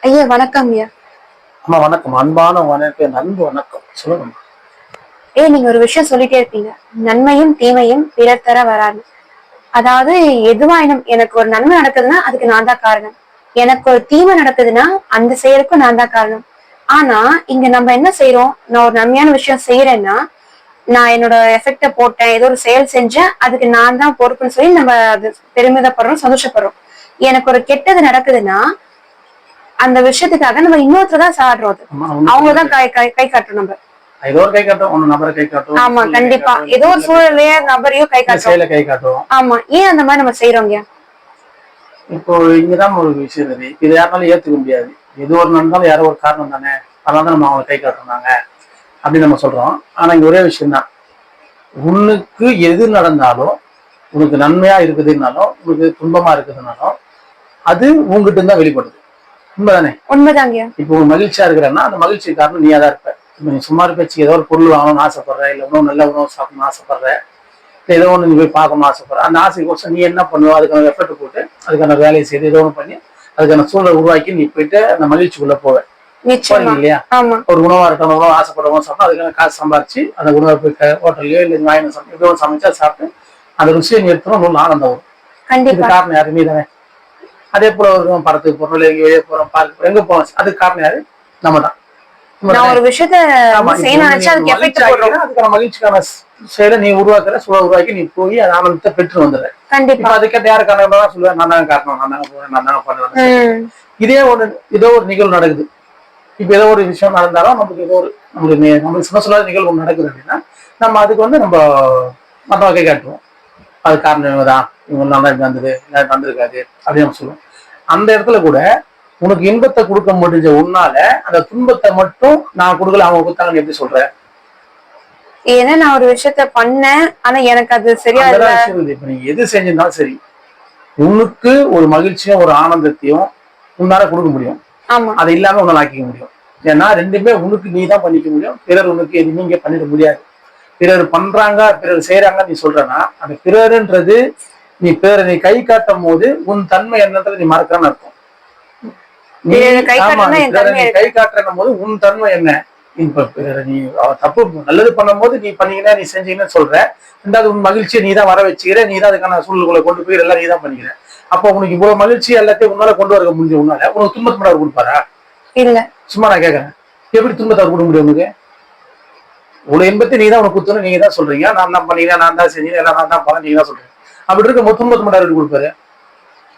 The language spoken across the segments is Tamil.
ஐயா வணக்கம் ஐயா. அம்மா வணக்கம். அன்பான வணக்கம், அன்பு வணக்கம். சொல்லுங்கம்மா. நீங்க ஒரு விஷயம் சொல்லிட்டே இருப்பீங்க, நன்மையும் தீமையும் பிறர் தர வராது. அதாவது எதுவாயினும் எனக்கு ஒரு நன்மை நடக்குதுன்னா அதுக்கு நான் தான் காரணம், எனக்கு ஒரு தீமை நடக்குதுன்னா அந்த செயலுக்கும் நான் தான் காரணம். ஆனா இங்க நம்ம என்ன செய்யறோம், நான் ஒரு நன்மையான விஷயம் செய்யறேன்னா நான் என்னோட எஃபெக்ட போட்டேன், ஏதோ ஒரு செயல் செஞ்சேன், அதுக்கு நான் தான் பொறுப்புன்னு சொல்லி நம்ம அது பெருமிதப்படுறோம், சந்தோஷப்படுறோம். எனக்கு ஒரு கெட்டது நடக்குதுன்னா அந்த விஷயத்துக்காக நம்ம இன்னொருத்தர் தான் சாடுறோம், அவங்கதான் கை காட்டுறோம் நம்ம. ஏதோ ஒரு கை காட்டும், ஒன்னு நபரை கை காட்டும். ஆமா கண்டிப்பா, ஏதோ ஒரு சூழலையே நபரையோ கை காட்டும், கை காட்டும். ஆமா. ஏன் அந்த மாதிரி நம்ம செய்யறோங்க? இப்போ இங்கதான் ஒரு விஷயம் இருக்கு. இது யாருனாலும் ஏத்துக்க முடியாது. எது ஒரு நடந்தாலும் யாரோ ஒரு காரணம் தானே, அதனால நம்ம அவங்க கை காட்டுறாங்க அப்படின்னு நம்ம சொல்றோம். ஆனா இங்க ஒரே விஷயம் தான், உன்னுக்கு எது நடந்தாலும், உனக்கு நன்மையா இருக்குதுன்னாலும் உனக்கு துன்பமா இருக்குதுனாலும் அது உங்ககிட்ட இருந்தா வெளிப்படுது. உண்மைதானே? உண்மைதாங்க. இப்போ உங்க மகிழ்ச்சியா இருக்கிறன்னா அந்த மகிழ்ச்சி காரணம் நீயா தான் இருப்ப. இப்போ நீ சும்மா பேச்சு ஏதோ ஒரு பொருள் வாங்கணும்னு ஆசைப்படுற, இல்லை உணவு நல்ல உணவு சாப்பிடணும்னு ஆசைப்படுற, இல்லை ஏதோ ஒன்று நீ போய் பார்க்கணும்னு ஆசைப்படுற, அந்த ஆசைக்கோசம் நீ என்ன பண்ணுவோ அதுக்கான எஃபர்ட் போட்டு அதுக்கான வேலையை செய்து ஏதோ ஒன்று பண்ணி அதுக்கான சூழலை உருவாக்கி நீ போயிட்டு அந்த மகிழ்ச்சிக்குள்ள போவேன் இல்லையா? ஒரு உணவா இருக்கணும், உணவு ஆசைப்படுறவங்க சாப்பிட்டா அதுக்கான காசு சம்பாரிச்சு அந்த உணவை போய் ஹோட்டல்லையோ இல்லை வாங்கின எப்படியோ சமைச்சா சாப்பிட்டு அந்த ருசியை நீ எடுத்துடும், நூல் ஆனந்தம் வரும். இது காரணம் யாரு? நீ தானே. அதே போல ஒரு படத்துக்கு போறோம், இல்லை எங்க வெளியே போறோம், பார்க்க எங்க போவோம், அதுக்கு காரணம் யாரு? நம்ம தான். ஒரு விஷயத்த அதுக்கான மகிழ்ச்சிக்கான செயலை நீ உருவாக்குற, சூழல் உருவாக்கி நீ போய் அந்த ஆனந்தத்தை பெற்று வந்துடுற. கண்டிப்பா அதுக்கேற்ற யாரு காரணம் தான் சொல்லுவேன், நான் தாங்க காரணம், நான் தாங்க போறேன், நான் தாங்க பண்ணுவேன். இதே ஒண்ணு ஏதோ ஒரு நிகழ்வு நடக்குது. இப்ப ஏதோ ஒரு விஷயம் நடந்தாலும் நமக்கு ஏதோ ஒரு நம்மளுக்கு சும்மா சொல்லாத நிகழ்வு ஒன்று நடக்குது அப்படின்னா நம்ம அதுக்கு நம்ம மற்றவங்க கை காட்டுவோம். அது காரணம் இவங்கதான், இவங்க நல்லா வந்தது, வந்திருக்காது அப்படின்னு நம்ம சொல்லுவோம். அந்த இடத்துல கூட உனக்கு இன்பத்தை கொடுக்க முடிஞ்ச உன்னால அந்த துன்பத்தை மட்டும் நான் கொடுக்கல, அவங்க கொடுத்தாங்கன்னு எப்படி சொல்ற? ஏன்னா நான் ஒரு விஷயத்த பண்ணேன், ஆனா எனக்கு அது சரியா இல்ல. இப்ப நீ எது செஞ்சிருந்தாலும் சரி, உனக்கு ஒரு மகிழ்ச்சியும் ஒரு ஆனந்தத்தையும் உன்னால கொடுக்க முடியும். அதை இல்லாம உன்னால ஆக்கிக்க முடியும். ஏன்னா ரெண்டுமே உனக்கு நீ தான் பண்ணிக்க முடியும், பிறர் உனக்கு எதுவுமே இங்க பண்ணிட முடியாது. பிறர் பண்றாங்க, பிறர் செய்யறாங்க நீ சொல்றனா, அந்த பிறருன்றது நீ பிறரை நீ கை காட்டும் போது உன் தன்மை என்னன்றதை நீ மறக்கிறான்னு அர்த்தம். நீ கை காட்டுற போது உன் தன்மை என்ன? இப்ப நீ தப்பு நல்லது பண்ணும் போது நீ பண்ணீங்கன்னா நீ செஞ்சீங்கன்னு சொல்ற. ரெண்டாவது உன் மகிழ்ச்சியை நீ தான் வர வச்சுக்கிற, நீ தான் அதுக்கான சூழ்நிலை கொண்டு போய் எல்லாம் நீ தான் பண்ணிக்கிற. அப்போ உனக்கு இவ்வளவு மகிழ்ச்சி எல்லாத்தையும் உன்னால கொண்டு வர முடிஞ்ச உன்னால உனக்கு துன்பத்தை அவர் கொடுப்பாரா? இல்ல. சும்மா நான் கேட்கறேன், எப்படி துன்பத்தை அவர் கொடுக்க முடியும்? உனக்கு உங்களை இன்பத்தை நீ தான் உனக்கு குத்தணும், நீங்க தான் சொல்றீங்க. நான் தான் பண்ணிக்கிறேன், நான் தான் செஞ்சேன், எல்லாம் நான் தான் பண்ண, நீங்க தான் சொல்றீங்க. அப்படி இருக்கும் துன்பத்தை மட்டும் அவர் கொடுப்பாரு.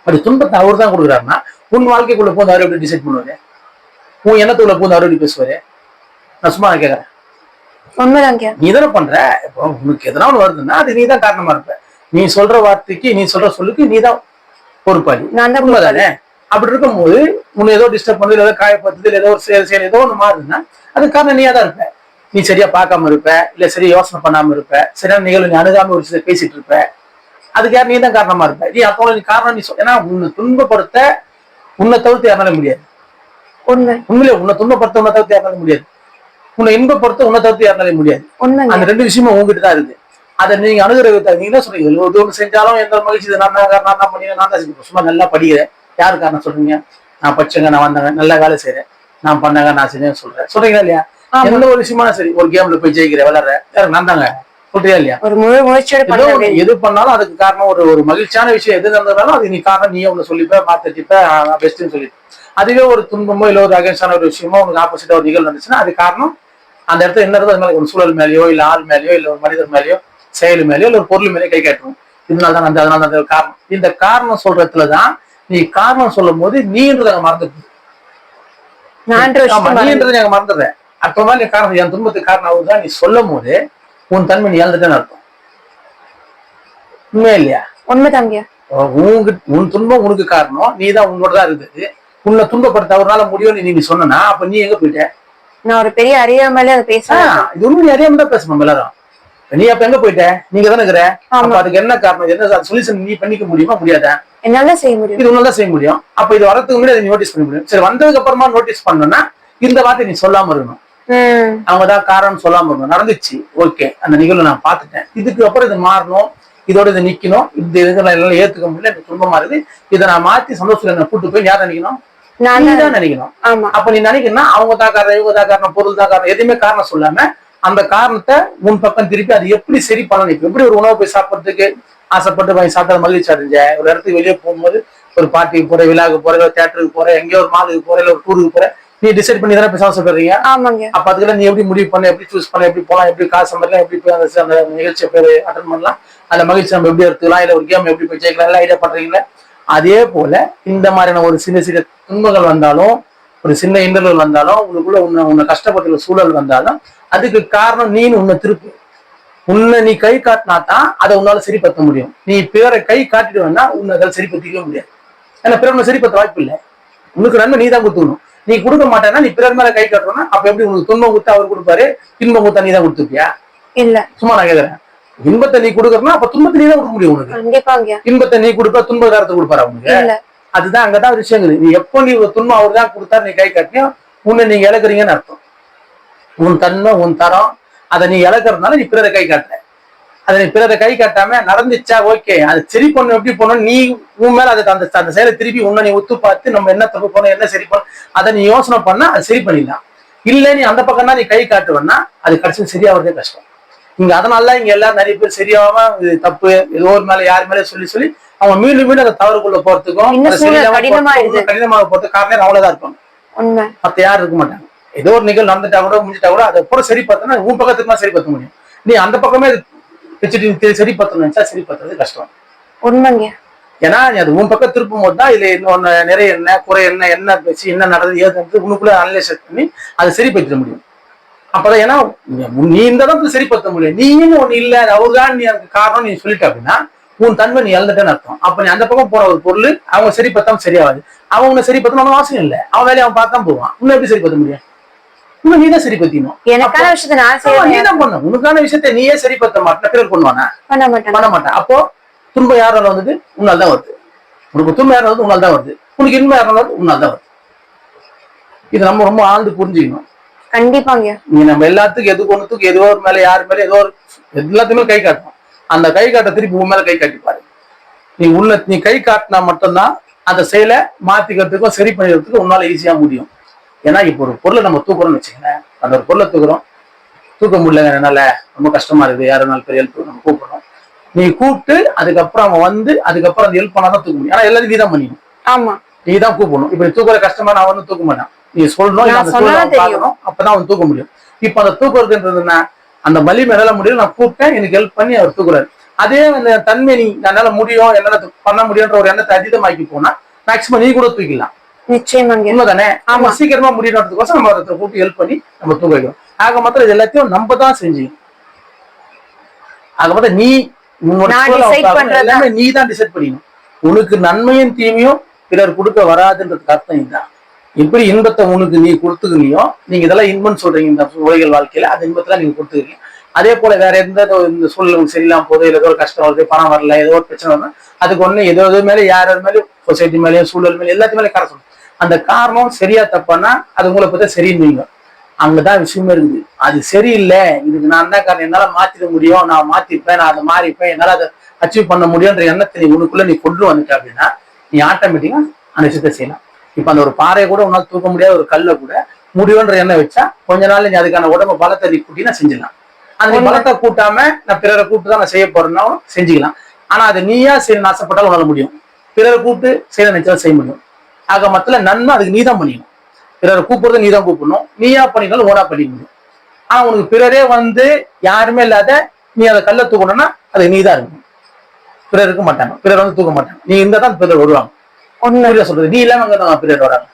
அப்படி துன்பத்தை அவர் தான் கொடுக்குறாருன்னா உன் வாழ்க்கைக்குள்ள போது அவர் எப்படி டிசைட் பண்ணுவாரு? உன் எண்ணத்துக்குள்ள போது அவர் எப்படி பேசுவாரு? நான் சும்மா நான் கேட்கறேன். நீ தானே பண்ற. இப்போ உனக்கு எதனா ஒண்ணு வருதுன்னா அது நீ தான் காரணமா இருப்ப. நீ சொல்ற வார்த்தைக்கு, நீ சொல்ற சொல்லுக்கு நீ தான் பொறுப்பாளி. உண்மைதானே? அப்படி இருக்கும் போது உன்னை ஏதோ டிஸ்டர்ப் பண்ணுது, ஏதோ காயப்படுத்துது, ஏதோ ஒரு செயல் ஏதோ ஒண்ணு மாறுதுன்னா அது காரணம் நீயா தான் இருப்ப. நீ சரியா பார்க்காம இருப்ப, இல்ல சரியா யோசனை பண்ணாம இருப்ப, சரியான நிகழ்வு நீ அணுகாம ஒரு சில பேசிட்டு இருப்ப. அதுக்கு யார்? நீ தான் காரணமா இருப்ப. நீ அப்போ நீ காரணம் நீ ஏன்னா உன்னை துன்பப்படுத்த உன்னை தவிர்த்து யாரால முடியாது. உண்மையிலே உன்னை துன்பப்படுத்த உன்னை தவிர்த்து யாரால முடியாது. உன்னை இன்பப்படுத்த உன்னை தவிர்த்து யாரால முடியாது. அந்த ரெண்டு விஷயமும் உங்ககிட்ட தான் இருக்கு. அதை நீங்க அணுகிற நீங்க என்ன சொல்றீங்க? ஒன்று செஞ்சாலும் எந்த மகிழ்ச்சி நான் தான் பண்ணீங்க, நான் தான் செஞ்சேன். சும்மா நல்லா படிக்கிறேன், யாரு காரணம் சொல்றீங்க? நான் படிச்சேங்க, நான் வந்தாங்க, நல்ல வேலை செய்யறேன், நான் பண்ணாங்க, நான் செஞ்சேன்னு சொல்றேன். சொல்றீங்களா இல்லையா? எந்த ஒரு விஷயமா சரி, ஒரு கேம்ல போய் ஜெயிக்கிறேன், விளையாடுறேன், யாரு? நான் தாங்க. சொல்றியா இல்லையா? ஒரு முழு முயற்சியோட எது பண்ணாலும் அதுக்கு காரணம் ஒரு மகிழ்ச்சியான விஷயம் எது நடந்தாலும் அது நீ காரணம் நீயே ஒண்ணு சொல்லிப்ப, மாத்திப்ப, பெஸ்ட்னு சொல்லிட்டு. அதுவே ஒரு துன்பமோ இல்ல ஒரு அகேன்ஸ்டான ஒரு விஷயமோ உனக்கு ஆப்போசிட்டா ஒரு நிகழ்வு நடந்துச்சுன்னா அது காரணம் அந்த இடத்துல என்ன இருந்தோ அது மேலே ஒரு சூழல் மேலேயோ இல்ல ஆள் மேலேயோ இல்ல ஒரு மனிதர் மேலேயோ செயல் மேலேயோ இல்ல ஒரு பொருள் மேலேயோ கை காட்டுவோம். இதனால தான் அதனால தான் காரணம். இந்த காரணம் சொல்றதுலதான் நீ காரணம் சொல்லும் போது நீன்றதை மறந்துடுது. நீன்றதை நாங்க மறந்துடுறேன். அப்ப மாதிரி காரணம் என் துன்பத்துக்கு காரணம் அவருதான் நீ சொல்லும் போது உன் தன்மை நீ இழந்துட்டேன்னு அர்த்தம். உண்மையா இல்லையா? உண்மைதாங்க. உன் துன்பம் உனக்கு காரணம், நீ தான் உன்னோட தான் இருக்குது. உன்னை துன்பப்படுத்த அவரால முடியும்னு நீ சொன்னா அப்ப நீ எங்க போயிட்ட? நான் ஒரு பெரிய அறியாமலே அதை பேசுறேன். இது ஒண்ணு நீ அறியாம தான் பேசணும் எல்லாரும். நீ அப்ப எங்க போயிட்ட? நீங்க தானே இருக்கிற. அப்ப அதுக்கு என்ன காரணம்? என்ன சொல்யூஷன் நீ பண்ணிக்க முடியுமா? முடியாதா? என்னால செய்ய முடியும். இது உன்னால செய்ய முடியும். அப்ப இது வரதுக்கு முன்னாடி நோட்டீஸ் பண்ண முடியும். சரி, வந்ததுக்கு அப்புறமா நோட்டீஸ் பண்ணணும்னா இந்த வார்த்தை நீ சொல்லாம இருக்கணும். அவங்கதான் காரணம் சொல்லாம இருக்கணும். நடந்துச்சு, ஓகே, அந்த நிகழ்வு நான் பாத்துட்டேன், இதுக்கு அப்புறம் இது மாறணும், இதோட இது நிக்கணும், இந்த இதுக்கு என்னால ஏத்துக்க முடியல, எனக்கு துன்பமா இருக்கு, இதை நான் மாத்தி சந்தோஷத்துல என்ன கூட்டு போய் யாரை நிக்கணும்? நான் நீ தான் தான் நினைக்கணும். ஆமா அப்ப நீ நினைக்கணும்னா அவங்க தான் காரணம், இவங்க தான் காரணம், பொருள் தான் காரணம், எதுவுமே காரணம் சொல்லாம அந்த காரணத்தை உன் பக்கம் திருப்பி அது எப்படி சரி பண்ணணும். இப்ப எப்படி ஒரு உணவு போய் சாப்பிட்றதுக்கு ஆசைப்பட்டு வாங்கி சாப்பிட்டா மகிழ்ச்சி அடைஞ்ச, ஒரு இடத்துக்கு வெளியே போகும்போது ஒரு பார்ட்டிக்கு போற, விழாவுக்கு போற, தியேட்டருக்கு போற, எங்கேயோ ஒரு மாலுக்கு போற, இல்ல ஒரு டூருக்கு போற, நீ டிசைட் பண்ணி தானே போய் ஆசைப்படுறீங்க. ஆமாங்க. அப்ப அதுக்கெல்லாம் நீ எப்படி முடிவு பண்ண, எப்படி சூஸ் பண்ண, எப்படி போலாம், எப்படி காசு சம்பளம், எப்படி போய் அந்த நிகழ்ச்சியை போய் அட்டன் பண்ணலாம், அந்த மகிழ்ச்சி நம்ம எப்படி எடுத்துக்கலாம், இல்ல ஒரு கேம் எப்படி போய் ஜெயிக்கலாம், எல்லாம் ஐடியா பண்றீங்களா. அதே போல இந்த மாதிரியான ஒரு சின்ன சின்ன துன்பங்கள் வந்தாலும், ஒரு சின்ன இன்னல்கள் வந்தாலும், உனக்குள்ள உன்னை கஷ்டப்படுற சூழல் வந்தாலும், அதுக்கு காரணம் நீன்னு உன்னை திருப்பு. உன்னை நீ கை காட்டினா தான் அதை உன்னால சரிப்படுத்த முடியும். நீ பிறரை கை காட்டிட்டு வேணா உன்னை அதை சரிப்படுத்திக்கவே முடியாது. ஏன்னா பிறர் சரிப்படுத்த வாய்ப்பு இல்லை. உனக்கு நன்மை நீ தான் கொடுத்துக்கணும். நீ கொடுக்க மாட்டேன்னா நீ பிறர் மேல கை காட்டுறோம்னா அப்ப எப்படி உனக்கு துன்பம் கொடுத்து அவர் கொடுப்பாரு, இன்பம் கொடுத்தா நீ தான் கொடுத்துருப்பியா? இல்ல. சும்மா நான் கேக்குறேன். இன்பத்தை நீ கொடுக்கறனா அப்ப துன்பத்தை நீ தான் கொடுக்க முடியும். உனக்கு கண்டிப்பாங்க. இன்பத்தை நீ கொடுப்பா, துன்பகாரத்தை கொடுப்பாரு உனக்கு. அதுதான் அங்கதான் விஷயங்கள். நீ எப்போ நீ துன்பம் அவர் தான் கொடுத்தாரு நீ கை காட்டினியோ உன்னை நீங்க இழக்குறீங்கன்னு அர்த்தம். உன் தன்மை, உன் தரம், அதை நீ இழக்கிறதுனால நீ பிறரை கை காட்டுற. அதை நீ பிறரை கை காட்டாம நடந்துச்சா ஓகே, அது சரி பண்ணணும், எப்படி பண்ணணும், நீ உன் மேல அதை அந்த செயலை திருப்பி உன்னை நீ ஒத்து பார்த்து நம்ம என்ன தப்பு பண்ணணும், என்ன சரி பண்ணணும், அதை நீ யோசனை பண்ணா அது சரி பண்ணிடலாம். இல்ல நீ அந்த பக்கம் தான் நீ கை காட்டுவேன்னா அது கடைசியில் சரியாவதே கஷ்டம். இங்க அதனால இங்க எல்லாரும் நிறைய பேர் சரியாம இது தப்பு ஏதோ ஒரு மேல யார் மேல சொல்லி சொல்லி அவங்க மீண்டும் மீண்டும் அந்த தவறுக்குள்ள போறதுக்கும் கடினமாக போறதுக்கு காரணம் அவ்வளவுதான் இருக்கும். மத்த யாரும் இருக்க மாட்டாங்க. ஏதோ ஒரு நிகழ்வு நடந்துட்டா கூட முடிஞ்சிட்டா கூட அதை கூட சரி பார்த்தோம்னா உன் பக்கத்துக்கு தான் சரி பார்த்த முடியும். நீ அந்த பக்கமே வச்சுட்டு சரி பார்த்தோம்னு நினைச்சா சரி பார்த்தது கஷ்டம். உண்மைங்க. ஏன்னா நீ அது உன் பக்கம் திருப்பும் போது தான் இதுல இன்னொன்னு நிறைய என்ன குறை என்ன என்ன பேச்சு என்ன நடந்தது ஏது உனக்குள்ள அனலைஸ் பண்ணி அதை சரிப்படுத்த முடியும். அப்பதான் ஏன்னா நீ இந்த அளவுக்கு சரிப்படுத்த முடியும். நீன்னு ஒண்ணு இல்ல அவர்தான் நீ அதுக்கு காரணம் நீ சொல்லிட்ட அப்படின்னா உன் தன்மை நீ இழந்துட்டேன்னு அர்த்தம். அப்ப நீ அந்த பக்கம் போற ஒரு பொருள் அவங்க சரிப்படுத்தாம சரியாவாது. அவங்க சரிப்படுத்தணும் அவன் அவசியம் இல்லை. அவன் வேலையை அவன் பார்த்தான் போவான். இன்னும் எப்படி சரிப்படுத்த முடியும்? இன்னும் நீதான் சரிப்படுத்தணும். எனக்கான விஷயத்த நீதான் பண்ணணும். உனக்கான விஷயத்த நீயே சரிப்படுத்த மாட்டேன், பிறர் பண்ணுவானா? பண்ண மாட்டேன். அப்போ துன்பம் யாரால வந்தது? உன்னால தான் வருது. உனக்கு துன்பம் யாரும் வந்து உன்னால தான் வருது. உனக்கு இன்மை யாரும் வருது உன்னால தான் வருது. இது நம்ம ரொம்ப ஆழ்ந்து புரிஞ்சுக்கணும். கண்டிப்பாங்க. நீ நம்ம எல்லாத்துக்கும் எது ஒண்ணுத்துக்கு ஏதோ ஒரு மேல யாரு மேல ஏதோ ஒரு எல்லாத்துக்குமே கை காட்டணும். அந்த கை காட்ட திருப்பி உன் மேல கை காட்டிப்பாரு. நீ கை காட்டினா மட்டும்தான் அந்த செயலை மாத்திக்கிறதுக்கும் சரி பண்ணிக்கிறதுக்கும் உன்னால ஈஸியா முடியும். ஏன்னா இப்போ ஒரு பொருளை நம்ம தூக்குறோம்னு வச்சுக்கோங்களேன். அந்த ஒரு பொருளை தூக்க முடியலங்க, என்னால ரொம்ப கஷ்டமா இருக்குது, யாரும் நாலு பேர் ஹெல்ப் நம்ம கூப்பிடுறோம். நீ கூப்பிட்டு அதுக்கப்புறம் அவன் வந்து அதுக்கப்புறம் அந்த ஹெல்ப் பண்ணாதான் தூக்க முடியும். ஆனா எல்லாத்தையும் நீ தான் பண்ணிக்கணும். ஆமா, நீ தான் கூப்பிடணும். இப்ப நீ தூக்குற கஷ்டமா நான் வந்து தூக்க மாட்டான். நீ சொல்லணும், அப்பதான் அவன் தூக்க முடியும். இப்ப அந்த தூக்குறதுன்றதுன்னா அந்த வலி மேல முடியும். நான் கூப்பிட்டேன், எனக்கு ஹெல்ப் பண்ணி அவர் தூக்குறாரு. அதே அந்த தன்மை நீ என்னால முடியும், என்னால பண்ண முடியும்ன்ற ஒரு எண்ணத்தை அதீதமாக்கி போனா மேக்சிமம் நீ கூட தூக்கிடலாம். நிச்சயமாங்க. உண்மைதானே? ஆமா, சீக்கிரமா முடியறதுக்கோசம் நம்ம அதை கூட்டி ஹெல்ப் பண்ணி நம்ம தூக்க வைக்கிறோம். ஆக மாத்திரம் இது எல்லாத்தையும் நம்ம தான் செஞ்சோம். ஆக மாத்திரம் நீ எல்லாமே நீ தான் டிசைட் பண்ணிக்கணும். உனக்கு நன்மையும் தீமையும் பிறர் கொடுக்க வராதுன்றதுக்கு அர்த்தம் இதுதான். எப்படி இன்பத்தை உனக்கு நீ கொடுத்துக்கிறீங்களோ, நீங்க இதெல்லாம் இன்பம் சொல்றீங்க இந்த உலகில் வாழ்க்கையில, அந்த இன்பத்துல நீங்க கொடுத்துக்கிறீங்க. அதே போல வேற எந்த இந்த சூழ்நிலை சரியில்லாம போதும், ஏதோ ஒரு கஷ்டம் வருது, பணம் வரல, ஏதோ ஒரு பிரச்சனை வரணும், அதுக்கு ஒண்ணு ஏதோ மேல யார் மேலேயும் சொசைட்டி மேலேயும் சூழல் மேலே எல்லாத்து மேலே காரணம் சொல்லணும். அந்த காரணம் சரியா தப்பானா அது உங்களை பத்தி சரின்னு அங்கதான் விஷயமே இருக்குது. அது சரியில்லை, இதுக்கு நான் தான் காரணம், என்னால மாத்திட முடியும், நான் மாத்திப்பேன், நான் அதை மாறிப்பேன், என்னால அதை அச்சீவ் பண்ண முடியும்ன்ற எண்ணத்தை நீ உனக்குள்ள நீ கொண்டு வந்துட்ட அப்படின்னா நீ ஆட்டோமேட்டிக்கா அந்த விஷயத்த செய்யலாம். இப்ப அந்த ஒரு பாறையை கூட உன்னால தூக்க முடியாது, ஒரு கல்லை கூட முடியும்ன்ற எண்ணம் வச்சா கொஞ்ச நாள் நீ அதுக்கான உடம்பு பலத்தை நீ கூட்டி நான் செஞ்சிடலாம். அந்த பலத்தை கூட்டாம நான் பிறரை கூப்பிட்டு தான் நான் செய்ய போறேன்னா செஞ்சுக்கலாம். ஆனா அதை நீயா செய்யணும்னு ஆசைப்பட்டாலும் உன்னால முடியும். பிறரை கூப்பிட்டு செய்ய நினைச்சாலும் செய்ய முடியும். ஆக மொத்தத்துல நன்மை அதுக்கு நீதான் பண்ணிக்கணும். பிறரை கூப்பிடுறத நீதான் கூப்பிடணும். நீயா பண்ணினாலும் ஓடா பண்ணிக்க முடியும். ஆனா உனக்கு பிறரே வந்து யாருமே இல்லாத நீ அதை கல்ல தூக்கணும்னா அது நீதான் இருக்கணும். பிறர் இருக்க மாட்டாங்க, பிறர் வந்து தூக்க மாட்டாங்க. நீ இருந்தா தான் பிறர் வருவாங்க. ஒண்ணு சொல்றது நீ இல்லாம அங்க பிறர் வராங்க.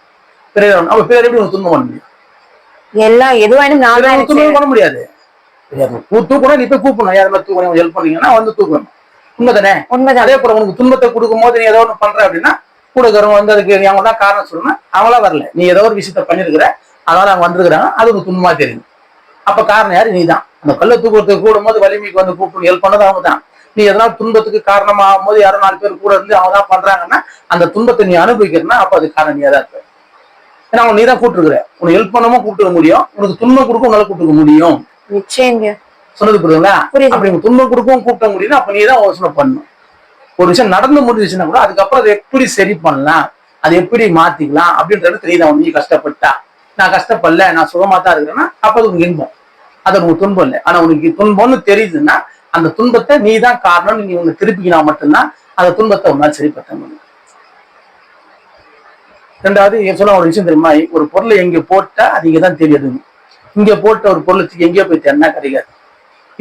பிறர் அவ பிறர் எப்படி உனக்கு துன்பம் பண்ண முடியும்? எல்லாம் எதுவாயும் துன்பம் பண்ண முடியாது. தூக்கணும், நீ போய் கூப்பிடணும். யார் மாதிரி தூக்கணும் ஹெல்ப் பண்ணீங்கன்னா வந்து தூக்கணும். உண்மைதானே? அதே போல உனக்கு துன்பத்தை கொடுக்கும் போது நீ ஏதோ ஒண்ணு பண்ற அப்படின்னா கூடக்கிறவங்க வந்து அதுக்கு அவங்க தான் காரணம் சொல்லணும். அவங்களா வரல, நீ ஏதோ ஒரு விஷயத்த பண்ணிருக்கிற, அதனால அவங்க வந்துருக்குறாங்க, அது ஒரு துன்பமா தெரியுது. அப்ப காரணம் யாரு? நீ தான். அந்த கல்ல தூக்கத்துக்கு கூடும் போது வலிமைக்கு வந்து கூப்பிடணும் ஹெல்ப் பண்ணது அவங்க தான். நீ எதனால துன்பத்துக்கு காரணமாகும் போது யாரும் 4 பேர் கூட இருந்து அவங்க தான் பண்றாங்கன்னா அந்த துன்பத்தை நீ அனுபவிக்கிறனா அப்ப அது காரணம் நீயா தான் இருப்ப. ஏன்னா அவங்க நீ தான் கூப்பிட்டுருக்குற. உனக்கு ஹெல்ப் பண்ணவும் கூப்பிட்டுக்க முடியும், உனக்கு துன்பம் கொடுக்க உன்னால கூப்பிட்டுக்க முடியும். நிச்சயங்க. சொன்னது புரியுதுங்களா? அப்படி துன்பம் கொடுக்கவும் கூப்பிட்ட முடியும்னா அப்ப நீ தான் யோசனை பண்ணணும். ஒரு விஷயம் நடந்து முடிஞ்சிச்சுன்னா கூட அதுக்கப்புறம் அதை எப்படி சரி பண்ணலாம், அதை எப்படி மாத்திக்கலாம் அப்படின்றது தெரியுதா? நீ கஷ்டப்பட்டா, நான் கஷ்டப்படல, நான் சுகமா தான் இருக்கிறேன்னா அப்ப அது உனக்கு இன்பம், அது உனக்கு துன்பம் இல்லை. ஆனா உனக்கு துன்பம்னு தெரியுதுன்னா அந்த துன்பத்தை நீ தான் காரணம், நீ உன்னை திருப்பிக்கினா மட்டும்தான் அந்த துன்பத்தை உன்னால சரிப்பட்ட முடியும். ரெண்டாவது சொல்ல ஒரு விஷயம் தெரியுமா, ஒரு பொருளை எங்க போட்டா அது இங்கதான் தெரியுது. இங்க போட்ட ஒரு பொருளுக்கு எங்கேயோ போய் தேடினா கிடைக்காது.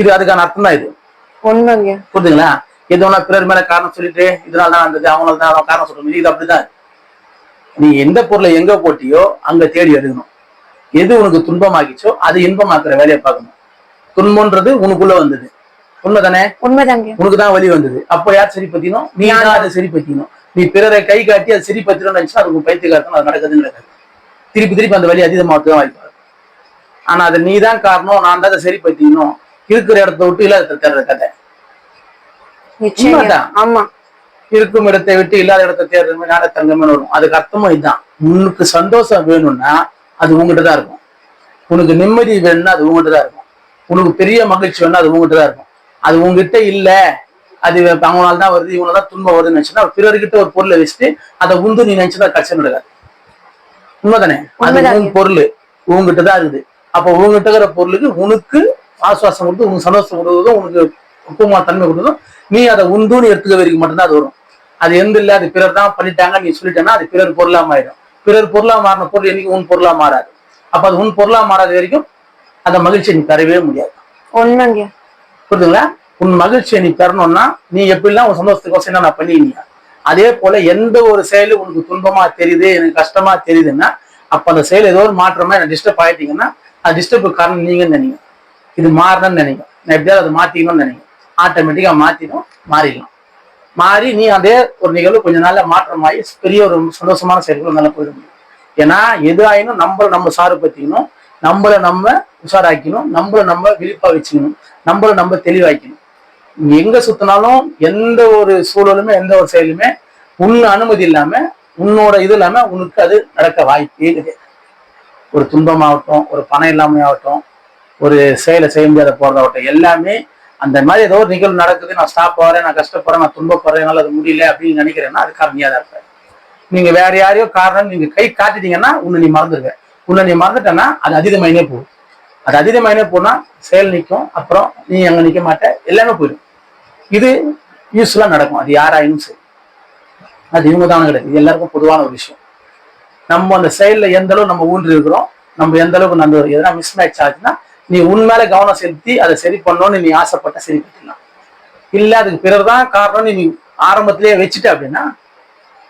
இது அதுக்கான அர்த்தம் தான் இது. உண்மைங்க. புரியுதுங்களா? எது ஒண்ணா பிறர் மேல காரணம் சொல்லிட்டு இதனால தான் வந்தது, அவங்களால தான் காரணம் சொல்றது, இது அப்படிதான். நீ எந்த பொருளை எங்க போட்டியோ அங்க தேடி எடுக்கணும். எது உனக்கு துன்பமாக்கிச்சோ அது இன்பமாக்குற வேலையை பார்க்கணும். துன்பம்ன்றது உனக்குள்ள வந்தது, உண்மைதானே? உண்மைதாங்க. உனக்குதான் வலி வந்தது. அப்போ யார் சரி பத்தினோம்? நீ தான் அதை சரி பத்தினோம். நீ பிறரை கை காட்டி அதை சரி பத்தினோம்னு நினைச்சா அது உங்க பைத்தியக்காரத்தனம், அது நடக்குதுன்னு நடக்காது. திருப்பி திருப்பி அந்த வலி அதிகமாகத்தான் வாய்ப்பாரு. ஆனா அதை நீ தான் காரணம், நான் தான் அதை சரி பத்தினோம், இருக்கிற இடத்த விட்டு இல்லாத தேடுற கதை. ஆமா, இருக்கும் இடத்தை விட்டு இல்லாத இடத்தை தேடுறது நாட தங்கமே வரும். அதுக்கு அர்த்தமும் இதுதான். உனக்கு சந்தோஷம் வேணும்னா அது உங்ககிட்ட தான் இருக்கும். உனக்கு நிம்மதி வேணும்னா அது உங்ககிட்ட தான் இருக்கும். உனக்கு பெரிய மகிழ்ச்சி வேணும்னா அது உங்ககிட்ட தான் இருக்கும். அது உங்ககிட்ட இல்ல, அது அவங்களால தான் வருது, இவங்களால தான் துன்பம் வருதுன்னு நினைச்சுன்னா பிறர்கிட்ட ஒரு பொருளை வச்சுட்டு அதை உந்து நீ நினைச்சுதான் கட்சி நடக்காது. உண்மைதானே? அது பொருள் உங்ககிட்ட தான் இருக்குது. அப்போ உங்ககிட்ட இருக்கிற பொருளுக்கு உனக்கு ஆசுவாசம் கொடுத்து உனக்கு சந்தோஷம் கொடுத்ததும் உனக்கு உப்புமா தன்மை கொடுத்ததும் நீ அதை உந்துன்னு எடுத்துக்க வரைக்கும் மட்டும்தான் அது வரும். அது எந்த இல்லை, அது பிறர் தான் பண்ணிட்டாங்க நீ சொல்லிட்டேன்னா அது பிறர் பொருளா மாறிடும். பிறர் பொருளா மாறின பொருள் என்னைக்கு உன் பொருளா மாறாது. அப்ப அது உன் பொருளா மாறாத வரைக்கும் அந்த மகிழ்ச்சியை நீ பெறவே முடியாது. உண்மைங்க. புரியுதுங்களா? உன் மகிழ்ச்சியை நீ பெறணும்னா நீ எப்படிலாம் உன் சந்தோஷத்துக்கோசம் என்ன நான் பண்ணிருந்தீங்க. அதே போல எந்த ஒரு செயலும் உனக்கு துன்பமா தெரியுது, எனக்கு கஷ்டமா தெரியுதுன்னா அப்ப அந்த செயல் ஏதோ ஒரு மாற்றமா எனக்கு டிஸ்டர்ப் ஆயிட்டீங்கன்னா அது டிஸ்டர்புக்கு காரணம் நீங்கன்னு நினைங்க. இது மாறணும்னு நினைங்க, நான் எப்படியாவது அதை மாத்திக்கணும்னு நினைங்க. ஆட்டோமேட்டிக்கா மாத்திடும், மாறிடலாம். மாறி நீ அதே ஒரு நிகழ்வு கொஞ்ச நாள்ல மாற்றமாயி பெரிய ஒரு சந்தோஷமான செயல்கள் நல்லா போயிட முடியும். ஏன்னா எது ஆயினும் நம்ம சாறு பத்திக்கணும், நம்மளை நம்ம உஷாராக்கணும், நம்மளை நம்ம விழிப்பா வச்சுக்கணும், நம்மளை நம்ம தெளிவாக்கணும். எங்க சுத்தினாலும் எந்த ஒரு சூழலுமே எந்த ஒரு செயலுமே உன் அனுமதி இல்லாம உன்னோட இது இல்லாம உனக்கு அது நடக்க வாய்ப்பே கிடையாது. ஒரு துன்பமாகட்டும், ஒரு பணம் இல்லாமையாகட்டும், ஒரு செயலை செய்ய முடியாத போறதாகட்டும், எல்லாமே அந்த மாதிரி ஏதோ ஒரு நிகழ்வு நடக்குது, நான் ஸ்டாப் ஆகிறேன், நான் கஷ்டப்படுறேன், நான் துன்பப்படுறேன், என்னால அது முடியல அப்படின்னு நினைக்கிறேன்னா அது காரணியா தான் இருப்பேன். நீங்க வேற யாரையோ காரணம் நீங்க கை காட்டிட்டீங்கன்னா உன்னை நீ மறந்துடுவ. உன்னை நீ மறந்துட்டேன்னா அது அதீதமாயினே போகும். அது அதீதமாயினே போனா செயல் நிற்கும், அப்புறம் நீ அங்க நிக்க மாட்ட, எல்லாமே போயிடும். இது யூஸ்ஃபுல்லா நடக்கும். அது யாராயினும் சரி, அது இவங்க தானே கிடையாது, இது எல்லாருக்கும் பொதுவான ஒரு விஷயம். நம்ம அந்த செயல்ல எந்த அளவுக்கு நம்ம ஊன்றி இருக்கிறோம், நம்ம எந்த அளவுக்கு அந்த எதனா மிஸ்மேட்ச் ஆச்சுன்னா நீ உன் மேல கவனம் செலுத்தி அதை சரி பண்ணணும்னு நீ ஆசைப்பட்ட சரி பண்ணிடலாம். இல்ல அதுக்கு பிறர் தான் காரணம்னு நீ ஆரம்பத்திலேயே வச்சுட்ட அப்படின்னா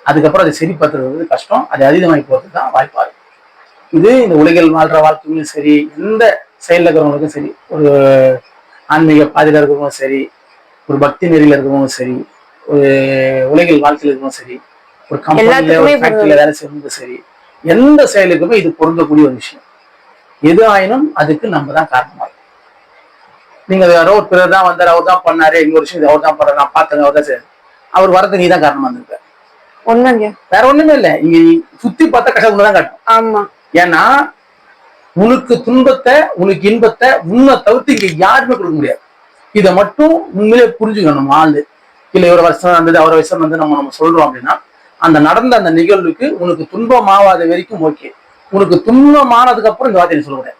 அதுக்கப்புறம் அதை சரி பத்துறது கஷ்டம், அது அதீதமாகி போறது தான் வாய்ப்பாரு. இது இந்த உலகில் வாழ்ற வாழ்க்கையும் சரி, எந்த செயல்ல இருக்கிறவங்களுக்கும் சரி, ஒரு ஆன்மீக பாதையில இருக்கிறவங்களும் சரி, ஒரு பக்தி நெறியில இருக்கிறவங்களும் சரி, ஒரு உலகில் வாழ்க்கையில் இருக்கிறவங்களும் சரி, ஒரு கம்பெனில ஒரு ஃபேக்டரியில வேலை செய்யறவங்களும் சரி, எந்த செயலுக்குமே இது பொருந்தக்கூடிய ஒரு விஷயம். எது ஆயினும் அதுக்கு நம்ம தான் காரணமா இருக்கும். நீங்க யாரோ ஒரு பிறர் தான் வந்தாரு, அவர் தான் பண்ணாரு, இங்க ஒரு விஷயம் அவர் தான் பண்ணாரு, நான் பார்த்தேன், அவர் தான் சரி, அவர் வரதுக்கு நீ தான் காரணமா இருந்திருக்க. உண்மைங்க. வேற ஒண்ணுமே இல்லை, இங்க சுத்தி பார்த்தா கஷ்டம் தான் காட்டும். ஆமா. ஏன்னா உனக்கு துன்பத்தை உனக்கு இன்பத்தை உன்னை தவிர்த்து இங்க யாருமே கொடுக்க முடியாது. இதை மட்டும் உண்மையிலே புரிஞ்சுக்கணும். ஆளு இல்ல இவர வருஷம் வந்தது அவர வருஷம் வந்து நம்ம சொல்றோம் அப்படின்னா அந்த நடந்த அந்த நிகழ்வுக்கு உனக்கு துன்பமாவாத வரைக்கும் ஓகே. உனக்கு துன்பமானதுக்கு அப்புறம் இந்த வார்த்தையை சொல்ல முடியாது.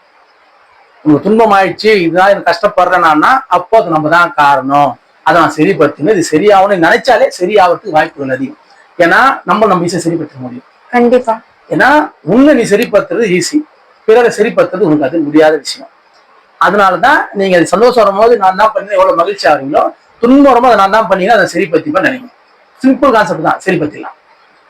உனக்கு துன்பம் ஆயிடுச்சு, இதுதான் எனக்கு கஷ்டப்படுறேன்னா அப்போ அது நம்ம தான் காரணம், அதை நான் சரிப்படுத்தினேன், இது சரியாகணும்னு நினைச்சாலே சரியாகிறதுக்கு வாய்ப்புகள் அதிகம். ஏன்னா நம்ம ஈஸியா சரிப்படுத்த முடியும். கண்டிப்பா. ஏன்னா உன்னை நீ சரிப்படுத்துறது ஈஸி, பிறரை சரிப்படுத்துறது உனக்கு அது முடியாத விஷயம். அதனாலதான் நீங்க சந்தோஷம் வரும்போது நான் தான் பண்ணி எவ்வளவு மகிழ்ச்சி ஆகிறீங்களோ, துன்பம் வரும்போது நான் தான் பண்ணீங்கன்னா அதை சரிப்படுத்திப்பா நினைக்கும். சிம்பிள் கான்செப்ட் தான், சரிப்படுத்திடலாம்,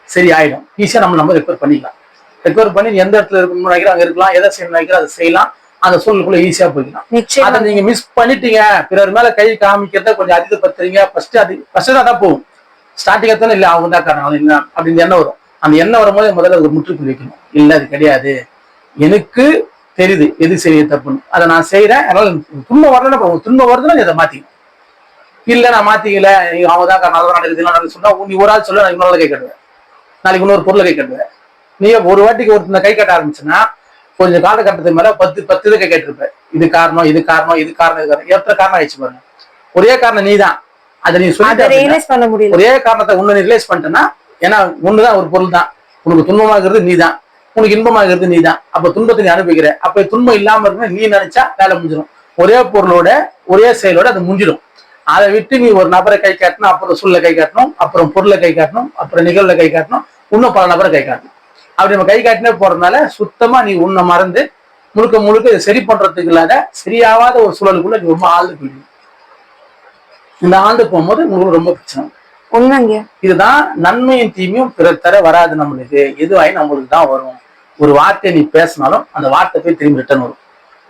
சரி ஆயிடும். ஈஸியா நம்ம ரெக்கவர் பண்ணிக்கலாம். ரெக்கவர் பண்ணி எந்த இடத்துல இருக்கணும்னு நினைக்கிறோம் அங்க இருக்கலாம், எதை செய்யணும் நினைக்கிறோம் அதை செய்யலாம், அந்த சூழலுக்குள்ள ஈஸியா போய்க்கலாம். அதை நீங்க மிஸ் பண்ணிட்டீங்க, பிறர் மேல கை காமிக்கிறத கொஞ்சம் அதிகப்படுத்துறீங்க, ஃபர்ஸ்ட் தான் போகும். ஸ்டார்டிங் தானே இல்லை அவங்க தான் காரணம் இல்லை அப்படின்னு எண்ணம் வரும். அந்த எண்ணம் வரும்போது முதல்ல ஒரு முற்றுப்புள்ளி வைக்கணும். இல்லை அது கிடையாது, எனக்கு தெரியுது எது சரி தப்புன்னு, அதை நான் செய்யறேன், அதனால துன்பம் வரலன்னா துன்பம் வருதுன்னா இதை மாத்திக்கணும். இல்ல நான் மாத்திக்கல, அவங்க தான் காரணம் நடக்குது சொன்னா நீ ஒரு ஆள் சொல்ல நான் இன்னொரு கை கட்டுவேன், நாளைக்கு இன்னொரு பொருளை கை கட்டுவேன். நீ ஒரு வாட்டிக்கு ஒருத்தனை கை கட்ட ஆரம்பிச்சுன்னா கொஞ்சம் காலகட்டத்துக்கு மேல 10 கை கட்டிருப்பேன். இது காரணம் இது காரணம் இது காரணம் இது காரணம், எத்தனை காரணம் ஆயிடுச்சு பாருங்க. ஒரே காரணம் நீ தான், அதை நீ சொல்லி ஒரே காரணத்தை உன்னை ரிலேஸ் பண்ணிட்டேன்னா, ஏன்னா ஒண்ணுதான் ஒரு பொருள் தான், உனக்கு துன்பமாகிறது நீ தான், உனக்கு இன்பமாகிறது நீ தான். அப்ப துன்பத்தை நீ அனுபவிக்கிற. அப்ப துன்பம் இல்லாம இருக்குன்னு நீ நினைச்சா வேலை முடிஞ்சிடும். ஒரே பொருளோட ஒரே செயலோட அது முடிஞ்சிடும். அதை விட்டு நீ ஒரு நபரை கை காட்டணும், அப்புறம் சூழலை கை காட்டணும், அப்புறம் பொருளை கை காட்டணும், அப்புறம் நிகழ்வுல கை காட்டணும், இன்னும் பல நபரை கை காட்டணும். அப்படி நம்ம கை காட்டினே போறதுனால சுத்தமா நீ உன்னை மறந்து முழுக்க முழுக்க இதை சரி பண்றதுக்கு இல்லாத சரியாவாத ஒரு சூழலுக்குள்ள நீ ரொம்ப ஆழ்ந்து போயிடுவீங்க. இந்த ஆண்டு போகும்போது உங்களுக்கு ரொம்ப பிரச்சனை. உண்மைங்க. இதுதான் நன்மையும் தீமையும் பிறர் தர வராது. நம்மளுக்கு எதுவாயி நம்மளுக்கு தான் வரும். ஒரு வார்த்தையை நீ பேசினாலும் அந்த வார்த்தை போய் திரும்பி ரிட்டர்ன் வரும்.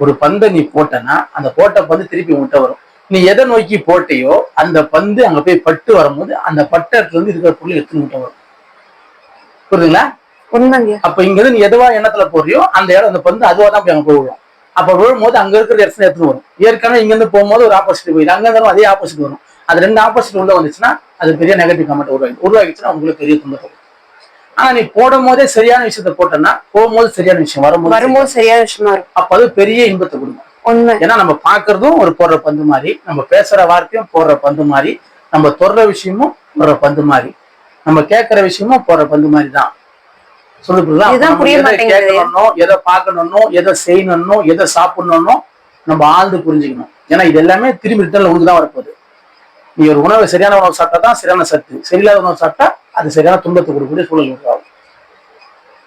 ஒரு பந்தை நீ போட்டனா அந்த போட்ட பந்து திருப்பி உங்கள்கிட்ட வரும். நீ எதை நோக்கி போட்டையோ அந்த பந்து அங்க போய் பட்டு வரும்போது அந்த பட்டத்துல இருந்து இருக்கிற பொருள் எடுத்து உங்கள்கிட்ட வரும். புரியுதுங்களா? உண்மைங்க. அப்ப இங்க இருந்து நீ எதுவா எண்ணத்துல போறியோ அந்த இடம் அந்த பந்து அதுவா தான் போய் அங்க போய் விழும். அப்ப விழும்போது அங்க இருக்கிற இடத்துல எடுத்துட்டு வரும். ஏற்கனவே இங்க இருந்து போகும்போது ஒரு ஆப்போசிட் போயிடும், அங்க இருந்தாலும் அதே ஆப்போசிட் வரும். அது ரெண்டு ஆப்போசிட் உள்ள வந்துச்சுன்னா அது பெரிய நெகட்டிவ் கமெண்ட் உருவாகிச்சுன்னா உங்களுக்கு பெரிய துன்பத்தை. ஆனா நீ போடும் போதே சரியான விஷயத்த போட்டோம்னா போகும்போது சரியான விஷயம் வரும்போது சரியான விஷயமா இருக்கும். அப்ப அது பெரிய இன்பத்தை கொடுக்கும். உண்மை. ஏன்னா நம்ம பாக்குறதும் ஒரு போடுற பந்து மாதிரி, நம்ம பேசுற வார்த்தையும் போடுற பந்து மாதிரி, நம்ம தொடுற விஷயமும் போடுற பந்து மாதிரி, நம்ம கேட்கிற விஷயமும் போடுற பந்து மாதிரி தான். சொல்லுங்களா? கேட்கணும்னோ எதை பார்க்கணும்னோ எதை செய்யணும்னோ எதை சாப்பிடணும்னோ நம்ம ஆழ்ந்து புரிஞ்சுக்கணும். ஏன்னா இது எல்லாமே திரும்பி ரிட்டர்ன்ல உங்களுக்கு தான் வரப்போகுது. நீ ஒரு உணவு சரியான உணவு சாப்பிட்டா தான் சரியான சத்து, சரியில்லாத உணவு சாப்பிட்டா அது சரியான துன்பத்தை கொடுக்கக்கூடிய சூழல் உருவாகும்.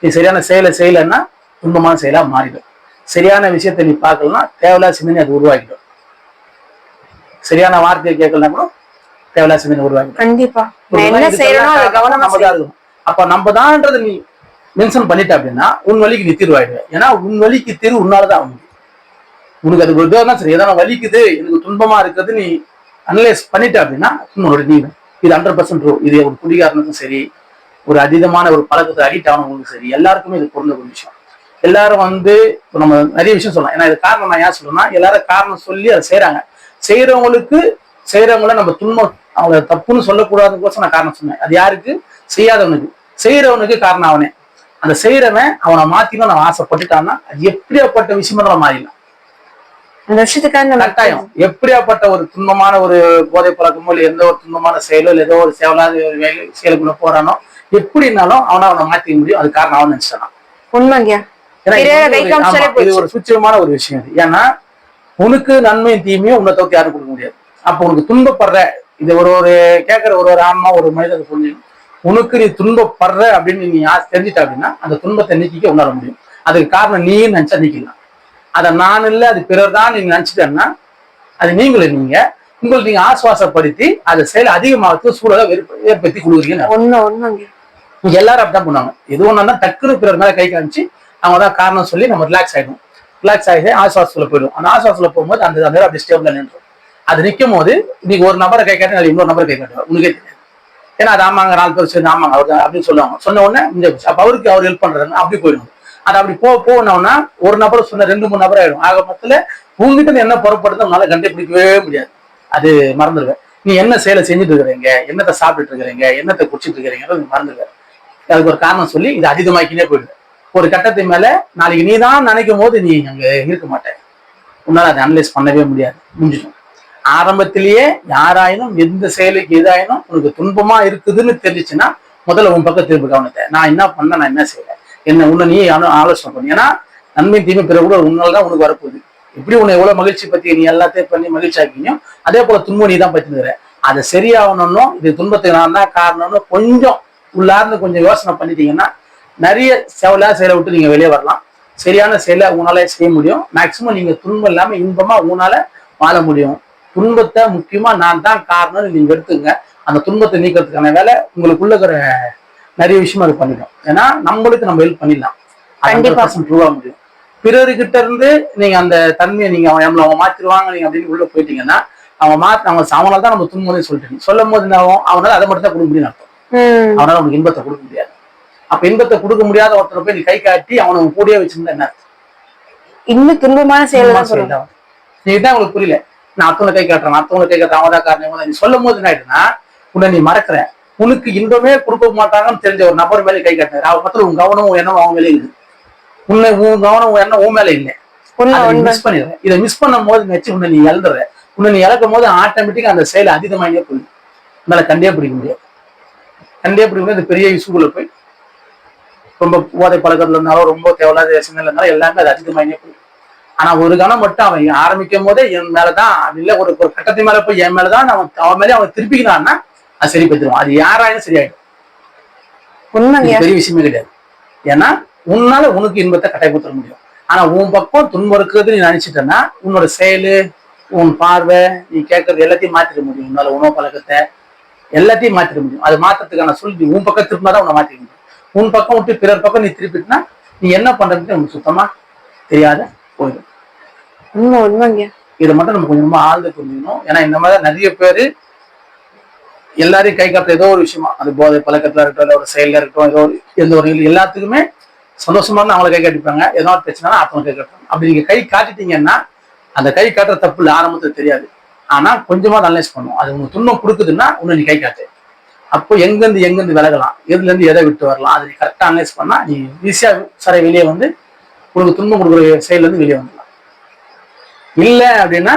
நீ சரியான செயலை செய்யலைன்னா துன்பமான செயலா மாறிடும். சரியான விஷயத்தை நீ பார்க்கலன்னா தேவையில்லாத சிந்தனை அது உருவாக்கிடும். சரியான வார்த்தையை கேட்கலாம் கூட தேவையில்லாத சிந்தனை உருவாக்கிடும். கண்டிப்பா. அப்ப நம்ம தான்ன்றது நீ மென்ஷன் பண்ணிட்ட அப்படின்னா உன் வலிக்கு நீ தீர்வாயிடுவேன். ஏன்னா உன் வலிக்கு தீர்வு உன்னாலதான் ஆகும். உனக்கு அது ஒரு சரி ஏதாவது வலிக்குது எனக்கு துன்பமா இருக்குது நீ அனலைஸ் பண்ணிட்ட அப்படின்னா உன்னோட நீ இது 100% ட்ரூ. இது ஒரு குடிகாரனுக்கும் சரி, ஒரு அதீதமான ஒரு பழக்கத்தை அடிக்ட் ஆனவங்களுக்கும் சரி, எல்லாருக்குமே இது பொருந்த ஒரு விஷயம். எல்லாரும் நம்ம நிறைய விஷயம் சொல்லலாம். ஏன்னா இது காரணம் நான் ஏன் சொல்லணும்னா எல்லாரும் காரணம் சொல்லி அதை செய்யறாங்க. செய்யறவங்கள நம்ம துன்பம் அவங்கள தப்புன்னு சொல்லக்கூடாதுக்கோசம் நான் காரணம் சொன்னேன். அது யாருக்கு? செய்யாதவனுக்கு. செய்யறவனுக்கு காரணம் அவனே. அந்த செய்யறவன் அவனை மாத்தினும் நான் ஆசைப்பட்டுட்டான்னா அது எப்படியாப்பட்ட விஷயமா தான் மாறிடலாம். அந்த விஷயத்துக்காக கட்டாயம் எப்படியாப்பட்ட ஒரு துன்பமான ஒரு போதை பழக்கமோ இல்லை எந்த ஒரு துன்பமான செயலோ இல்லை ஏதோ ஒரு சேவலாத ஒரு வேலை செயலுக்குள்ள போறானோ எப்படின்னாலும் அவனை மாத்திக்க முடியும். அது காரணம் அவன் நினைச்சான். உண்மைங்க. இது ஒரு சுட்சமான ஒரு விஷயம். ஏன்னா உனக்கு நன்மையும் தீமையும் உன்னை தவிர்த்து யாரும் கொடுக்க முடியாது. அப்ப உனக்கு துன்பப்படுற இது ஒரு கேட்கிற ஒரு ஆன்மா ஒரு மனிதனை புரிஞ்சுக்கணும். உனக்கு நீ துன்பப்படுற அப்படின்னு நீ தெரிஞ்சிட்ட அப்படின்னா அந்த துன்பத்தை நீக்கிக்க உணர முடியும். அதுக்கு காரணம் நீன்னு நினைச்சா நீக்கலாம். அதை நான் இல்லை அது பிறர் தான் நீங்க நினைச்சிட்டேன்னா அது நீங்களே உங்களுக்கு நீங்க ஆசுவாசப்படுத்தி அதை செயல் அதிகமாக சூழலை ஏற்படுத்தி கொடுக்குறீங்க. எல்லாரும் அப்படிதான் பண்ணுவாங்க. எது ஒண்ணா டக்குனு பிறர் மேல கை காமிச்சு அவங்க தான் காரணம் சொல்லி நம்ம ரிலாக்ஸ் ஆயிடும். ரிலாக்ஸ் ஆகி ஆசுவாசத்துல போயிடும். அந்த ஆசுவாசத்துல போகும்போது அந்த அப்படி ஸ்டேபிளா நின்றுடும். அது நிற்கும் போது நீங்க ஒரு நபரை கை காட்டி இன்னொரு நபரை கை காட்டுவாங்க. உங்களுக்கே தெரியாது. ஏன்னா அது ஆமாங்க 4 பேர் சேர்ந்து ஆமாங்க அவருக்கு அப்படின்னு சொல்லுவாங்க. சொன்ன உடனே அப்ப அவருக்கு அவர் ஹெல்ப் பண்றாங்க அப்படி போயிடும். அது அப்படி போனோம்னா ஒரு நபர் சொன்ன 2-3 நபர் ஆயிடும். ஆக மொத்தத்துல உங்ககிட்ட என்ன புறப்படுறது உங்களால கண்டுபிடிக்கவே முடியாது. அது மறந்துடுவேன். நீ என்ன செயலை செஞ்சுட்டு இருக்கிறீங்க, என்னத்தை சாப்பிட்டுட்டு இருக்கிறீங்க, என்னத்தை குடிச்சிட்டு இருக்கிறீங்க மறந்துடுவேன். அதுக்கு ஒரு காரணம் சொல்லி இது அதிகமாக்கினே போயிடுது. ஒரு கட்டத்தை மேல நாளைக்கு நீ தான் நினைக்கும் போது நீ அங்க இருக்க மாட்டேன். உன்னால அதை அனலைஸ் பண்ணவே முடியாது. முடிஞ்சிடும். ஆரம்பத்திலேயே யாராயினும் எந்த செயலுக்கு எதாயினும் உனக்கு துன்பமா இருக்குதுன்னு தெரிஞ்சுச்சுன்னா முதல்ல உன் பக்கம் திரும்ப கவனத்தை நான் என்ன பண்ண நான் என்ன செய்யறேன் என்ன உன்னை நீ ஆலோசனை பண்ணி. ஏன்னா நன்மை தீமை பிற கூட உன்னால்தான் உனக்கு வரப்போகுது. எப்படி உன்னை எவ்வளவு மகிழ்ச்சி பத்தி நீ எல்லாத்தையும் பண்ணி மகிழ்ச்சி ஆக்கினியோ அதே போல துன்பம் நீ தான் பத்தினுக்கிற. அதை சரியாகணும்னும் இது துன்பத்துக்கு நான் தான் காரணம்னு கொஞ்சம் உள்ளார்ந்து கொஞ்சம் யோசனை பண்ணிட்டீங்கன்னா நிறைய செயலை விட்டு நீங்க வெளியே வரலாம். சரியான செயலை உங்களால செய்ய முடியும். மேக்சிமம் நீங்க துன்பம் இல்லாம இன்பமா உங்களால வாழ முடியும். துன்பத்தை முக்கியமா நான் தான் காரணம்னு நீங்க எடுத்துங்க. அந்த துன்பத்தை நீக்கிறதுக்கான வேலை உங்களுக்குள்ள இருக்கிற நிறைய விஷயமா அது பண்ணிடும். ஏன்னா நம்மளுக்கு நம்ம ஹெல்ப் பண்ணிடலாம். 100% ட்ரூவா முடியும். பிறர்கிட்ட இருந்து நீங்க அந்த தன்மையை நீங்க அவங்க மாத்திருவாங்க நீங்க அப்படின்னு உள்ள போயிட்டீங்கன்னா அவனால தான் நம்ம துன்பம் சொல்லிட்டு சொல்லும் போது அவனால அதை மட்டும் தான் கொடுக்க முடியும் அர்த்தம். அவனால அவனுக்கு இன்பத்தை கொடுக்க முடியாது. அப்ப இன்பத்தை கொடுக்க முடியாத ஒருத்தரை போய் நீ கை காட்டி அவனை கூடயே வச்சிருந்தா என்ன இன்னும் துன்பமான செயல் நீதான் உங்களுக்கு புரியல. நான் அத்தவங்களை கை காட்டுறேன் அத்தவங்களை கை காட்டுறேன் அவதான் காரணம் நீ சொல்லும் போது என்ன ஆயிடுனா உன்னை நீ மறக்கிற. உனக்கு இன்பமே கொடுக்க மாட்டாங்கன்னு தெரிஞ்ச ஒரு நபர் மேலே கை காட்டுறாரு. அவ மொத்தம் உன் கவனம் எண்ணம் அவங்க மேலே இருக்கு. உன் கவனம் எண்ணம் உன் மேல இல்லை. மிஸ் பண்ணிடுற. இதை மிஸ் பண்ணும் போது வச்சு உன்னை நீ இழந்துடுற. உன்னை நீ இழக்கும் போது ஆட்டோமேட்டிக்கா அந்த செயல் அதிகமாகியே போயிடும். உன்னால கண்டே பிடிக்க முடியாது. கண்டே பிடிக்க முடியாது. பெரிய இஷ்யூக்குள்ள போய் ரொம்ப போதை பழக்கத்துல இருந்தாலும் ரொம்ப தேவையில்லாத சிந்தனை இருந்தாலும் எல்லாமே அது அதிகமாயினே போயிடும். ஆனா ஒரு கணம் மட்டும் அவன் ஆரம்பிக்கும் போதே என் மேலதான் அது இல்ல, ஒரு ஒரு கட்டத்து மேல போய் என் மேலதான் அவன் மேலே அவன் திருப்பிக்கிறான்னா அது சரி பெற்றுருவான். அது யாராயும் சரியாயிடும். உண்மைங்க. பெரிய விஷயமே கிடையாது. ஏன்னா உன்னால உனக்கு இன்பத்தை கட்டாயப்படுத்த முடியும். ஆனா உன் பக்கம் துன்பம் இருக்கிறது நீ நினைச்சிட்டன்னா உன்னோட செயலு, உன் பார்வை, நீ கேட்கறது எல்லாத்தையும் மாத்திட முடியும். உன்னால உணவு பழக்கத்தை எல்லாத்தையும் மாத்திட முடியும். அது மாற்றத்துக்கான சொல்லி உன் பக்கம் திரும்பினாதான் உன்னை மாத்திக்க முடியும். உன் பக்கம் விட்டு பிறர் பக்கம் நீ திருப்பிட்டுனா நீ என்ன பண்றதுன்னு உனக்கு சுத்தமா தெரியாத போயிடும். உண்மைங்க. இதை மட்டும் நம்ம கொஞ்சம் ரொம்ப ஆழ்ந்து புரிஞ்சுக்கணும். ஏன்னா இந்த மாதிரி நிறைய பேரு எல்லாரையும் கை காட்டுற ஏதோ ஒரு விஷயமா, அது போதை பழக்கத்துல இருக்கட்டும், இல்லை ஒரு செயல இருக்கட்டும், ஏதோ எந்த ஒரு எல்லாத்துக்குமே சந்தோஷமா இருந்தா அவங்கள கை காட்டிப்பாங்க. ஏதோ ஒரு பிரச்சனை அவங்க கை காட்டுவாங்க. அப்படி நீங்க கை காட்டிட்டீங்கன்னா அந்த கை காட்டுற தப்பு இல்லை, ஆரம்பத்துல தெரியாது. ஆனா கொஞ்சமா அனலைஸ் பண்ணும். அது உங்களுக்கு துன்பம் கொடுக்குதுன்னா உன்னை நீ கை காட்டு. அப்போ எங்கிருந்து விலகலாம், எதுல இருந்து எதை விட்டு வரலாம், அதை நீ கரெக்டா அனலைஸ் பண்ணா நீ ஈஸியா சரி வெளியே வந்து உங்களுக்கு துன்பம் கொடுக்குற செயல இருந்து வெளியே வந்துடலாம். இல்லை அப்படின்னா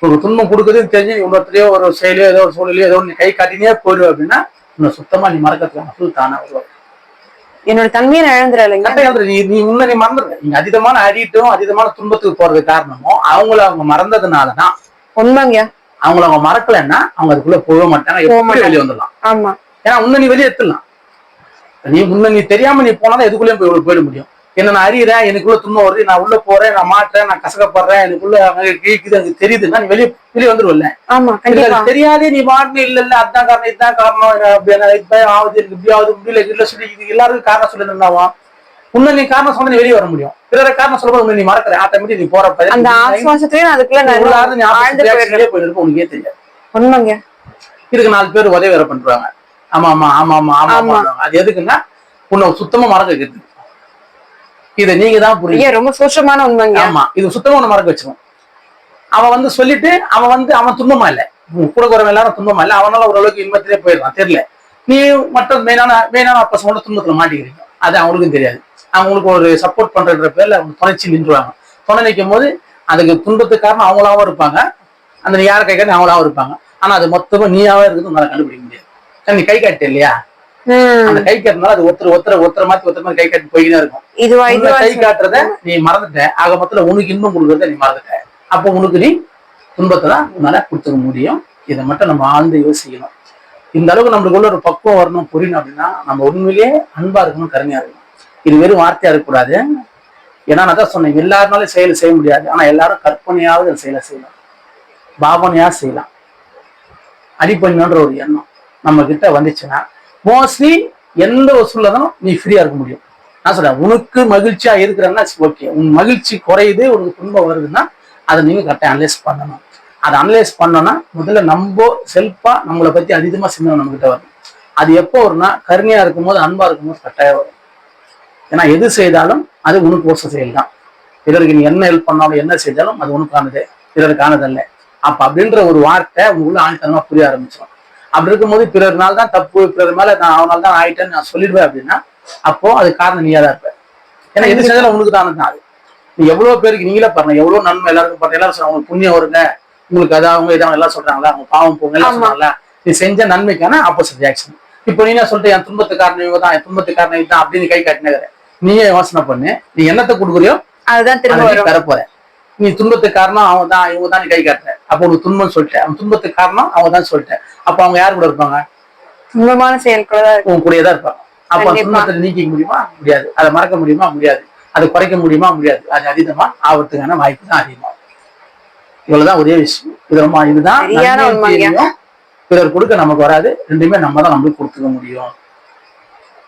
ஒரு துன்பம் கொடுக்குதுன்னு தெரிஞ்சு இன்னொருத்தரையோ ஒரு செயலையோ ஏதோ ஒரு சூழலையோ ஏதோ நீ கை காட்டினே போயிடுவோம் அப்படின்னா இன்னும் சுத்தமா நீ மறக்கிறதுக்கான ஃபுல் தானா வருவாங்க. என்னோட தன்மையை இழந்துடல. நீ முன்ன நீ மறந்துடுற. நீங்க அதிகமான அடிட்டும் அதிகமான துன்பத்துக்கு போறதுக்கு காரணமும் அவங்க மறந்ததுனாலதான். உண்மைங்க. அவங்க மறக்கலன்னா அவங்க அதுக்குள்ள போக மாட்டாங்க, எப்படி வெளியே வந்துடலாம். ஆமா. ஏன்னா உன்ன நீ வெளியே எடுத்துடலாம். நீ தெரியாம நீ போனாதான் எதுக்குள்ளேயும் போயிட முடியும். என்ன நான் அறியறேன், எனக்குள்ள துன்பம் வருது, நான் உள்ள போறேன், நான் மாற்றேன், நான் கசக்கப்படுறேன், எனக்குள்ள எனக்கு தெரியுதுன்னா நீ வெளியே வந்துருவல்ல. தெரியாதே நீ மாட்டு இல்ல அதான் காரணம் இதுதான் காரணம் ஆகுது இப்படி ஆகுது முடியல இல்ல சொல்லி இது எல்லாருக்கும் காரணம் சொல்லி இருந்தாவும் உன்ன நீ காரணம் சொன்ன வெளியே வர முடியும். பிறர காரணம் சொல்லும்போது நீ மறக்கிற ஆட்டோமேட்டிக் நீ போறப்ப அந்த ஆஸ்வாசத்தையும் போயிருக்கும் உனக்கே தெரியாது. உண்மைங்க. இதுக்கு 4 பேர் உதவி வேற பண்றாங்க. ஆமா ஆமா ஆமா ஆமா ஆமா. அது எதுக்குன்னா உன்னை சுத்தமா மறக்க வைக்கிறது. இதை நீங்க தான் புரியும். ரொம்ப சூட்சமான உண்மைங்க. ஆமா, இது சுத்தமா ஒண்ணு மறக்க வச்சிருவோம். அவன் சொல்லிட்டு அவன் துன்பமா இல்ல, கூட குறைவ எல்லாரும் துன்பமா இல்ல, அவனால ஓரளவுக்கு இன்பத்திலே போயிடலாம். தெரியல, நீ மட்டும் மெயினான பசங்களோட துன்பத்துல மாட்டிக்கிறீங்க. அது அவங்களுக்கும் தெரியாது. அவங்களுக்கு ஒரு சப்போர்ட் பண்றன்ற பேர்ல அவங்க துணைச்சி நின்றுவாங்க. துணை நிற்கும் போது அதுக்கு துன்பத்துக்கு காரணம் அவங்களாவும் இருப்பாங்க, அந்த நீ யாரை கை காட்டி அவங்களாவும் இருப்பாங்க. ஆனா அது மொத்தமா நீயாவே இருக்குது உங்களால கண்டுபிடிக்க முடியாது. நீ கை காட்டு இல்லையா, அந்த கை காட்டினால அது ஒருத்தர் மாதிரி கை காட்டி போய்கிட்டே இருக்கும். கை காட்டுறத நீ மறந்துட்ட, ஆக மொத்தத்துல உனக்கு இன்பம் கொடுக்கறத நீ மறந்துட்ட. அப்போ உனக்கு நீ துன்பத்தை தான் உன்னால கொடுத்துக்க முடியும். இதை மட்டும் நம்ம ஆழ்ந்து யோசிக்கணும். இந்த அளவுக்கு நம்மளுக்குள்ள ஒரு பக்குவம் வரணும், புரியணும் அப்படின்னா நம்ம உண்மையிலேயே அன்பா இருக்கணும், கருணையா இருக்கணும். இது வெறும் வார்த்தையா இருக்கக்கூடாது. ஏன்னா நான் தான் சொன்னேன், எல்லாருனாலும் செயல் செய்ய முடியாது. ஆனா எல்லாரும் கற்பனையாவது செயலை செய்யலாம், பாவனையா செய்யலாம். அடிப்படைன்ற ஒரு எண்ணம் நம்ம கிட்ட வந்துச்சுன்னா மோஸ்ட்லி எந்த ஒரு சூழ்நிலும் நீ ஃப்ரீயா இருக்க முடியும். நான் சொல்றேன், உனக்கு மகிழ்ச்சியா இருக்கிறன்னா ஓகே, உன் மகிழ்ச்சி குறையுது, உனக்கு துன்பம் வருதுன்னா அதை நீங்க கரெக்டாக அனலைஸ் பண்ணணும். அதை அனலைஸ் பண்ணோம்னா முதல்ல நம்ம செல்ஃபா நம்மளை பத்தி அதிகமா சிந்தனை நம்ம கிட்ட வரும். அது எப்போ வரும்னா கருணையா இருக்கும்போது, அன்பா இருக்கும்போது கட்டாயம் வரும். ஏன்னா எது செய்தாலும் அது உனக்கு ஓசை செயல் தான். பிறருக்கு நீ என்ன ஹெல்ப் பண்ணாலும் என்ன செஞ்சாலும் அது உனக்கானது, பிறருக்கானதல்ல. அப்ப அப்படின்ற ஒரு வார்த்தை உங்களுக்குள்ள ஆழ்த்தனமா புரிய ஆரம்பிச்சிடும். அப்படி இருக்கும்போது பிறர்னால தான் தப்பு, பிறர் மேல நான் அவனால தான் ஆயிட்டேன்னு நான் சொல்லிடுவேன் அப்படின்னா அப்போ அது காரணம் நீயா தான் இருப்ப. ஏன்னா எது செஞ்சாலும் உனக்கு தானே தான். அது நீ எவ்வளவு பேருக்கு நீங்களே பாருங்க, எவ்வளவு நன்மை எல்லாருக்கும் பாருங்க. எல்லாரும் சொல்றாங்க உங்களுக்கு புண்ணியம் வருங்க, உங்களுக்கு அதாவது அவங்க இதை எல்லாம் சொல்றாங்களா, அவங்க பாவம் போங்க எல்லாம் சொல்றாங்களா. நீ செஞ்ச நன்மைக்கான ஆப்போசிட் ரியாக்ஷன். இப்போ நீ என்ன சொல்லிட்டு என் துன்பத்து காரணம் இவங்க தான், என் துன்பத்து காரணம் இதுதான் அப்படின்னு கை காட்டினேன். நீயே யோசனை பண்ணு, நீ என்னத்தை கொடுக்குறியோ அதுதான் திரும்ப தரப்போற. நீ துன்பத்துக்கு காரணம் அவங்க தான் இவங்க தான் நீ கை காட்டுற, அப்போ உனக்கு துன்பம் சொல்லிட்டேன். அவன் துன்பத்துக்கு காரணம் அவங்க தான் சொல்லிட்டேன். அப்ப அவங்க யாரு கூட இருப்பாங்க, துன்பமான செயல்கள் உன் கூடயேதான் இருப்பாங்க. அப்ப அந்த துன்பத்தை நீக்கிக்க முடியுமா, முடியாது. அதை மறக்க முடியுமா, முடியாது. அதை குறைக்க முடியுமா, முடியாது. அது அதீதமா ஆபத்துக்கான வாய்ப்பு தான் அதிகமா. இவ்வளவுதான் ஒரே விஷயம். இதுதான் பிறர் கொடுக்க நமக்கு வராது, ரெண்டுமே நம்ம தான் நம்மளுக்கு கொடுத்துக்க முடியும்.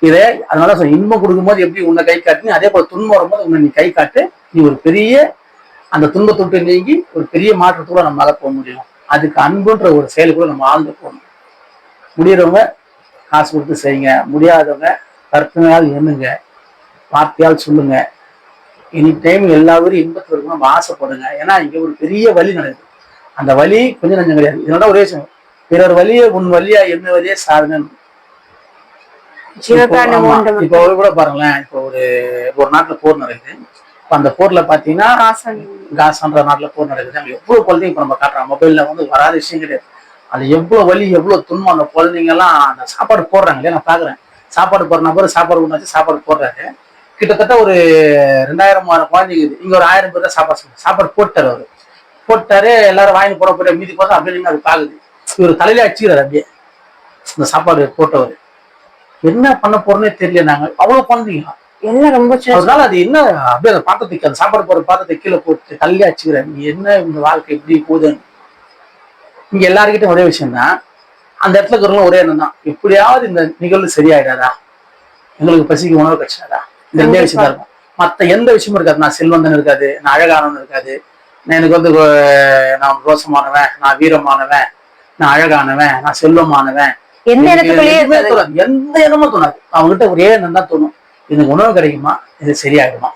இதே அதனால இன்பம் கொடுக்கும்போது எப்படி உன்னை கை காட்டு, அதே போல துன்பம் வரும்போது உன்னை நீ கை காட்டு. நீ ஒரு பெரிய அந்த துன்பத்தொட்டு நீங்கி ஒரு பெரிய மாற்றத்தோட நம்மளால போக முடியும். அதுக்கு அன்புன்ற ஒரு செயலுக்குள்ள நம்ம ஆழ்ந்து போகணும். முடியறவங்க காசு கொடுத்து செய்யுங்க, முடியாதவங்க கற்பனையால் எண்ணுங்க, வார்த்தையால் சொல்லுங்க. எனி டைம் எல்லாரும் இன்பத்தில் இருக்கும் நம்ம ஆசைப்படுங்க. ஏன்னா இங்க ஒரு பெரிய வலி நடக்குது. அந்த வலி கொஞ்சம் நஞ்சம் கிடையாது. இதனால ஒரே விஷயம், பிறர் வழியே உன் வழியா என்ன வழியே சாதனை. இப்போ கூட பாருங்களேன், இப்போ ஒரு நாட்டுல போர் நடக்குது. இப்ப அந்த போர்ல பாத்தீங்கன்னா காசான்ற நாட்டுல போர் நடக்குது. அங்க எவ்வளவு குழந்தைங்க இப்ப நம்ம காட்டுறோம், மொபைல்ல வராத விஷயம் கிடையாது. அது எவ்வளவு வலி, எவ்வளவு துன்பம். அந்த குழந்தைங்க எல்லாம் அந்த சாப்பாடு போடுறாங்க இல்லையா, நான் பாக்குறேன். சாப்பாடு போற நபர் சாப்பாடு கொண்டாச்சு சாப்பாடு போடுறாரு. கிட்டத்தட்ட ஒரு 2000 குழந்தைங்க இது. இங்க ஒரு 1000 பேர் தான் சாப்பாடு போட்டாரு. அவரு போட்டாரு, எல்லாரும் வாங்கி போட மீதி போதும் அப்படின்னு அது பாக்குது. இவர் தலையில அடிச்சுக்கிறாரு அப்படியே இந்த சாப்பாடு போட்டவர். என்ன பண்ண போறோன்னே தெரியல. நாங்க அவ்வளவு குழந்தைங்க எல்லாம் ரொம்ப அதனால அது என்ன அப்படியே அந்த பாத்திரத்துக்கு அந்த சாப்பாடு போற பாத்திரத்தை கீழே போட்டு தள்ளி அடிச்சுக்கிறேன். நீ என்ன இந்த வாழ்க்கை எப்படி போகுதுன்னு. இங்க எல்லாருக்கிட்டும் ஒரே விஷயம் தான், அந்த இடத்துல இருக்கிறவங்க ஒரே எண்ணம் தான், எப்படியாவது இந்த நிகழ்வு சரியாயிடாதா, எங்களுக்கு பசிக்கு உணவு கிடைச்சாதா, இந்த ரெண்டே விஷயம் தான் இருக்கும். மத்த எந்த விஷயமும் இருக்காது. நான் செல்வந்தன் இருக்காது, நான் அழகானவன் இருக்காது, எனக்கு வந்து நான் ரோசமானவன், நான் வீரமானவன், நான் அழகானவன், நான் செல்வமானவன், எந்த எண்ணமும் தோணாது. அவங்ககிட்ட ஒரே எண்ணம் தான் தோணும், எனக்கு உணவு கிடைக்குமா, இது சரியாயிடுமா.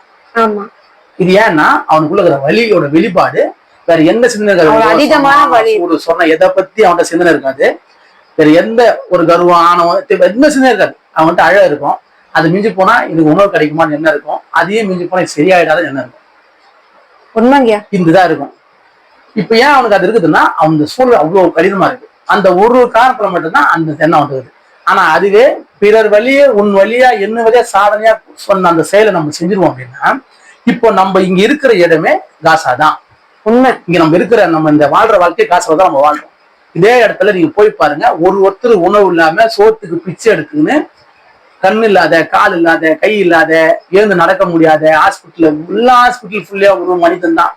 இது ஏன்னா அவனுக்குள்ள இருக்கிற வலியோட வெளிப்பாடு. வேற எந்த சிந்தனை சொன்ன எதை பத்தி அவன்கிட்ட சிந்தனை இருக்காது. வேற எந்த ஒரு கர்வம் ஆணவம் எந்த சிந்தனை இருக்காது. அவன்கிட்ட அழகா இருக்கும். அது மிஞ்சி போனா இதுக்கு உணவு கிடைக்குமான்னு என்ன இருக்கும், அதையே மிஞ்சி போனா இது சரியாயிடாத என்ன இருக்கும். உண்மைங்க, இதுதான் இருக்கும். இப்ப ஏன் அவனுக்கு அது இருக்குதுன்னா அந்த சூழல் அவ்வளவு கடினமா இருக்கு. அந்த ஒரு காரணத்துல மட்டும்தான் அந்த எண்ணம் வந்துருது. ஆனா அதுவே பிறர் வழியே உன் வழியா என்னவதே சாதனையா சொன்ன அந்த செயலை நம்ம செஞ்சிருவோம் அப்படின்னா, இப்போ நம்ம இங்க இருக்கிற இடமே காசா தான். உண்மை. இங்க நம்ம இருக்கிற நம்ம இந்த வாழ்ற வாழ்க்கை காசால தான் நம்ம வாழ்றோம். இதே இடத்துல நீங்க போய் பாருங்க, ஒருத்தர் உணவு இல்லாம சோத்துக்கு பிச்சை எடுக்குன்னு, கண்ணு இல்லாத, கால் இல்லாத, கை இல்லாத, எழுந்து நடக்க முடியாத, எல்லா ஹாஸ்பிட்டல் ஃபுல்லியா ஒரு மனிதன் தான்.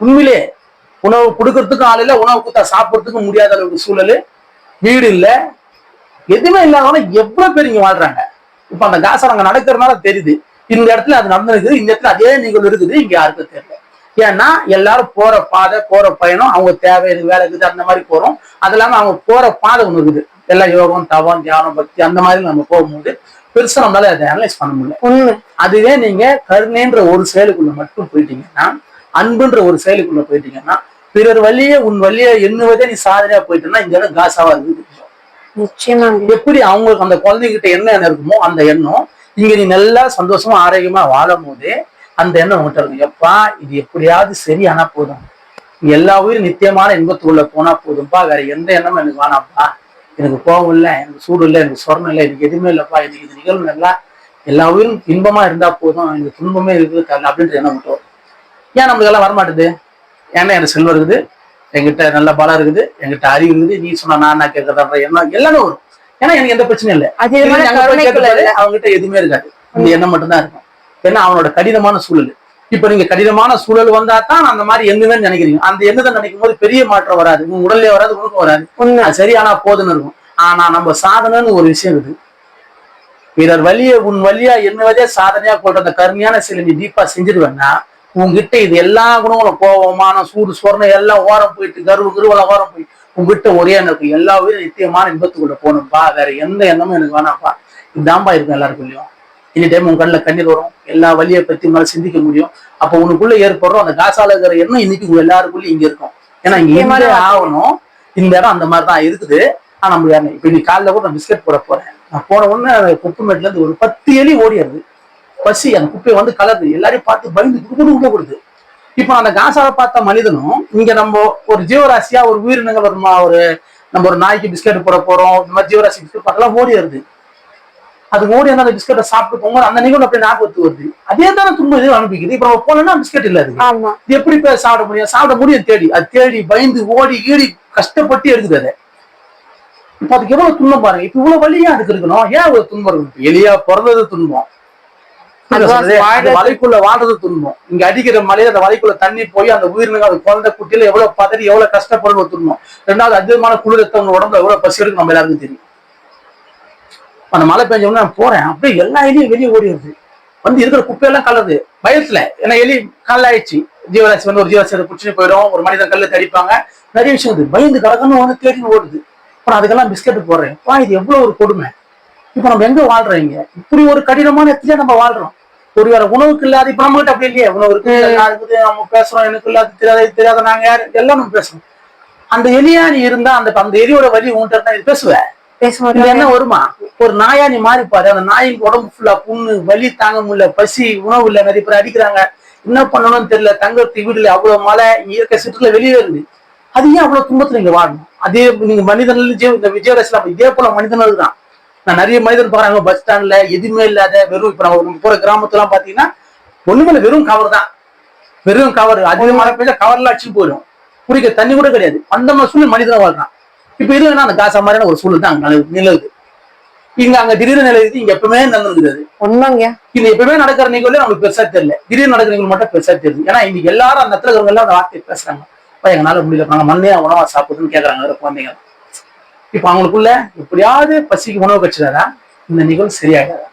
உண்மையிலே உணவு கொடுக்கறதுக்கும் ஆள் இல்லை, உணவு கொடுத்தா சாப்பிட்றதுக்கும் முடியாத அளவுக்கு சூழல், வீடு இல்லை, எதுவுமே இல்லாதவங்க எவ்வளவு பேர் இங்க வாழ்றாங்க. இப்ப அந்த காசை அங்க நடக்கிறதுனால தெரியுது, இந்த இடத்துல அது நடந்துருக்குது, இந்த இடத்துல அதே நிகழ்வு இருக்குது, இங்க யாருக்கும் தெரியல. ஏன்னா எல்லாரும் போற பாதை, போற பயணம், அவங்க தேவை, எனக்கு வேலை இருக்குது, அந்த மாதிரி போறோம். அது இல்லாம அவங்க போற பாதை ஒண்ணு இருக்குது, எல்லாம் யோகம், தவம், தியானம், பக்தி, அந்த மாதிரி நம்ம போகும்போது பெருசா நம்மளால அதை அனலைஸ் பண்ண முடியல. அதுவே நீங்க கருணைன்ற ஒரு செயலுக்குள்ள மட்டும் போயிட்டீங்கன்னா, அன்புன்ற ஒரு செயலுக்குள்ள போயிட்டீங்கன்னா, பிறர் வழியே உன் வழியை எண்ணுவதே நீ சாதனையா போயிட்டேன்னா இந்த இடம் காசாவா இருக்குது. எப்படி அவங்களுக்கு அந்த குழந்தைகிட்ட என்ன எண்ணம் இருக்குமோ அந்த எண்ணம் இங்க நீ நல்லா சந்தோஷமா ஆரோக்கியமா வாழும் போதே அந்த எண்ணம் உங்கள்கிட்ட இருக்கும். எப்பா இது எப்படியாவது சரியானா போதும், எல்லா உயிரும் நித்தியமான இன்பத்துக்குள்ள போனா போதும்பா, வேற எந்த எண்ணமும் எனக்கு வேணாம்ப்பா, எனக்கு கோபம் இல்லை, எனக்கு சூடு இல்லை, எனக்கு சொரணம் இல்லை, எனக்கு எதுவுமே இல்லப்பா, எனக்கு இது நிகழ்வு நல்லா எல்லா உயிரும் இன்பமா இருந்தா போதும், எனக்கு துன்பமே இருக்குது தரல அப்படின்ற எண்ணம் மட்டும். ஏன் நம்மளுக்கு எல்லாம் வரமாட்டுது? ஏன்னா எனக்கு செல்வம் இருக்குது, என்கிட்ட நல்ல பலம் இருக்குது, என்கிட்ட அறிவு இருக்குது, நீ சொன்னா நான் கேட்கறதா எண்ணம் எல்லாமே வரும். ஏன்னா எனக்கு எந்த பிரச்சனையும் இல்லை, அவங்ககிட்ட எதுவுமே இருக்காது, இந்த எண்ணம் மட்டும்தான் இருக்கும். ஏன்னா அவனோட கடினமான சூழல். இப்ப நீங்க கடினமான சூழல் வந்தா தான் அந்த மாதிரி எண்ணுவேன்னு நினைக்கிறீங்க. அந்த எண்ணத்தை நினைக்கும் போது பெரிய மாற்றம் வராது, உங்க உடல்லே வராது, உனக்கும் வராது, அது சரியானா போதுன்னு இருக்கும். ஆனா நம்ம சாதனைன்னு ஒரு விஷயம் இருக்குது. பிறர் வழியை உன் வழியா என்னவதே சாதனையா கொள்ற அந்த கருமையான சில நீ டீப்பா செஞ்சிருவேன்னா, உங்ககிட்ட இது எல்லா குணங்களும் கோபமான சூடு சொர்ணம் எல்லாம் ஓரம் போயிட்டு, கருவெல்லாம் ஓரம் போயிட்டு, உங்ககிட்ட ஒரே எண்ணம் எல்லா உயிரும் நித்தியமான இன்பத்துக்குள்ள போகணும்பா, வேற எந்த எண்ணமும் எனக்கு வேணாம்ப்பா, இதுதான்பா இருக்கும் எல்லாருக்குள்ளயும். எனி டைம் உங்க கண்ணில் கண்ணீர் வரும், எல்லா வழியை பத்தி உங்களால சிந்திக்க முடியும். அப்போ உனக்குள்ள ஏற்படுறோம் அந்த காசால இருக்கிற எண்ணம் இன்னைக்கு உங்க எல்லாருக்குள்ளயும் இங்க இருக்கும். ஏன்னா இங்க இருந்தே ஆகணும், இந்த இடம் அந்த மாதிரிதான் இருக்குது. ஆனா நம்ம இப்ப நீ காலைல கூட நான் பிஸ்கட் போட போறேன், நான் போன உடனே குப்பை மேட்ல இருந்து ஒரு 10 எலி ஓடிடுது, பசி அந்த குப்பையை வந்து கலருது, எல்லாரையும் பார்த்து பயந்து குடுக்குது உள்ள கொடுது. இப்ப அந்த காசால பார்த்த மனிதனும் இங்க நம்ம ஒரு ஜீவராசியா ஒரு உயிரினங்கள் வருமா, நம்ம ஒரு நாய்க்கு பிஸ்கட் போட போறோம், இந்த மாதிரி ஜீவராசி பிஸ்கட் பார்த்தெல்லாம் ஓடிடுது. அது ஓடி அந்த பிஸ்கட்டை சாப்பிட்டு போகும்போது அந்த நிகழ்வு அப்படியே ஞாபகத்து வருது. அதே தானே துன்பம் இது அனுப்பிக்குது. இப்ப நம்ம போனோம்னா பிஸ்கட் இல்ல, அது இது எப்படி போய் சாப்பிட முடியும் தேடி, அது தேடி பயந்து ஓடி ஈடி கஷ்டப்பட்டு எடுக்குது. அதை இப்ப அதுக்கு எவ்வளவு துன்பம் பாருங்க. இப்ப இவ்வளவு வழியா அதுக்கு இருக்கணும், ஏன் அவ்வளவு துன்பம் இருக்கு? எலியா பிறந்தது துன்பம், வலைக்குள்ள வாழ்றது துன்பம், இங்க அடிக்கிற மலையில அந்த வலைக்குள்ள தண்ணி போய் அந்த உயிரினங்கள் அந்த குழந்தை குட்டியில எவ்வளவு பதறி எவ்வளவு கஷ்டப்படுற ஒரு துன்பம். ரெண்டாவது அதிகமான குளிரத்தவங்க உடம்புல எவ்வளவு பசி எடுக்கும் நம்ம எல்லாருக்கும் தெரியும். அந்த மழை பெஞ்சோம்னா நான் போறேன், அப்படியே எல்லா எலியும் வெளியே ஓடி வருது, வந்து இருக்கிற குப்பையெல்லாம் கலருது பயத்துல. ஏன்னா எலி கால ஆயிடுச்சு, ஜீவராசி வந்து ஒரு ஜீவராசி குடிச்சுட்டு போயிடும், ஒரு மனிதன் கல்லு தடிப்பாங்க, நிறைய விஷயம் இருக்குது. பயந்து கடக்கணும் வந்து தேடின்னு ஓடுது. அப்புறம் அதுக்கெல்லாம் பிஸ்கட் போடுறேன். இது எவ்வளவு ஒரு கொடுமை. இப்ப நம்ம எங்க வாழ்றோம்? இங்க இப்படி ஒரு கடினமான இடத்துல நம்ம வாழ்றோம். ஒரு வேற உணவுக்கு இல்லாத, இப்ப நம்ம கிட்ட அப்படி இல்லையே, உணவு இருக்குது, நம்ம பேசுறோம், எனக்கு இல்லாத தெரியாத நாங்க யாரு எல்லாம் நம்ம பேசுறோம். அந்த எலியா நீ இருந்தா அந்த எலியோட வலி உன்கிட்ட இது பேசுவேன், என்ன வருமா? ஒரு நாயா நீ மாறிப்பாரு, அந்த நாயின் உடம்பு ஃபுல்லா புண்ணு, வலி தாங்க முடியல, பசி, உணவு இல்ல, நிறைய பேர் அடிக்கிறாங்க, என்ன பண்ணணும்னு தெரியல, தங்கறதுக்கு வீடு இல்லை, அவ்வளவு மழை, இயற்கை சுற்றுல வெளியே இருந்து, அது ஏன் அவ்வளவு துன்பத்துல நீங்க வாழணும்? அதே நீங்க மனிதர்கள் இந்த விஜயராசில இதே போல மனிதர்கள் தான். நான் நிறைய மனிதர் பாக்குறாங்க பஸ் ஸ்டாண்ட்ல எதுவுமே இல்லாத வெறும் இப்ப நம்ம போற கிராமத்துல எல்லாம் பாத்தீங்கன்னா ஒண்ணுமே வெறும் கவர் தான், வெறும் கவர். அதிகமான பேச கவர்லாம் அடிச்சு போயிடும், குடிக்க தண்ணி கூட கிடையாது. அந்த மாதிரி சூழ்நிலை மனிதனை வாழ்றான். இப்ப இது வேணா அந்த காசா மாதிரியான ஒரு சூழல் தான் அங்க நிலவுது. இங்க அங்க திடீர்னு நிலவுது, இங்க எப்பவுமே நடந்துருக்குது. உண்மைங்க. இது எப்பவுமே நடக்கிற நிகழ்வு நம்மளுக்கு பெருசா தெரியல, திடீர்னு நடக்கிற நிகழ்வு மட்டும் பெருசா தெரியுது. ஏன்னா இன்னைக்கு எல்லாரும் அந்த இடத்துல இருக்கிறவங்க எல்லாம் அந்த வார்த்தையை பேசுறாங்க. எங்களால முடியல, நாங்க மண்ணே உணவா சாப்பிடுதுன்னு கேக்குறாங்க குழந்தைங்க. இப்ப அவங்களுக்குள்ள எப்படியாவது பசிக்கு உணவு கட்சிடாரா இந்த நிகழ்வு சரியாகாதா?